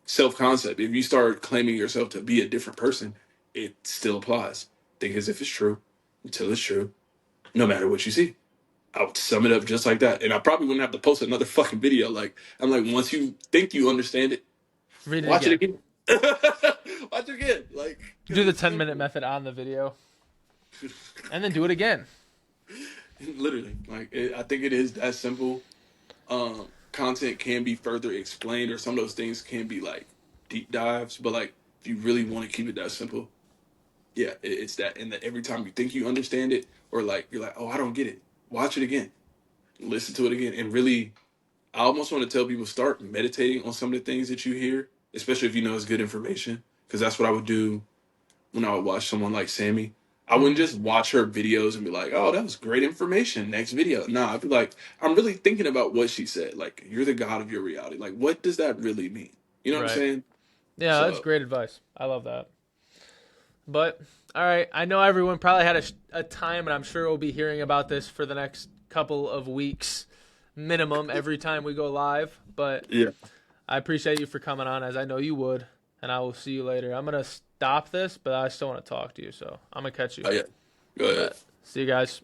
self-concept. If you start claiming yourself to be a different person, it still applies. Think as if it's true until it's true, no matter what you see. I would sum it up just like that. And I probably wouldn't have to post another fucking video. Like, I'm like, once you think you understand it, Read it watch it again. again. Watch it again. Like, Do because the it's 10-minute simple. method on the video, and then do it again. Literally, like I think it is that simple. Content can be further explained, or some of those things can be like deep dives. But like, if you really want to keep it that simple, yeah, it's that. And that every time you think you understand it, or like you're like, oh, I don't get it, watch it again, listen to it again, and really, I almost want to tell people start meditating on some of the things that you hear, especially if you know it's good information, because that's what I would do when I would watch someone like Sammy. I wouldn't Hmm. just watch her videos and be like, "Oh, that was great information." Next video, nah, I'd be like, "I'm really thinking about what she said. Like, you're the god of your reality. Like, what does that really mean?" You know what I'm Right. saying? Yeah, that's So, great advice. I love that. But all right, I know everyone probably had a time, and I'm sure we'll be hearing about this for the next couple of weeks minimum every time we go live. But yeah, I appreciate you for coming on, as I know you would, and I will see you later. I'm gonna stop this, but I still want to talk to you, so I'm gonna catch you. oh yeah, go ahead. But see you guys.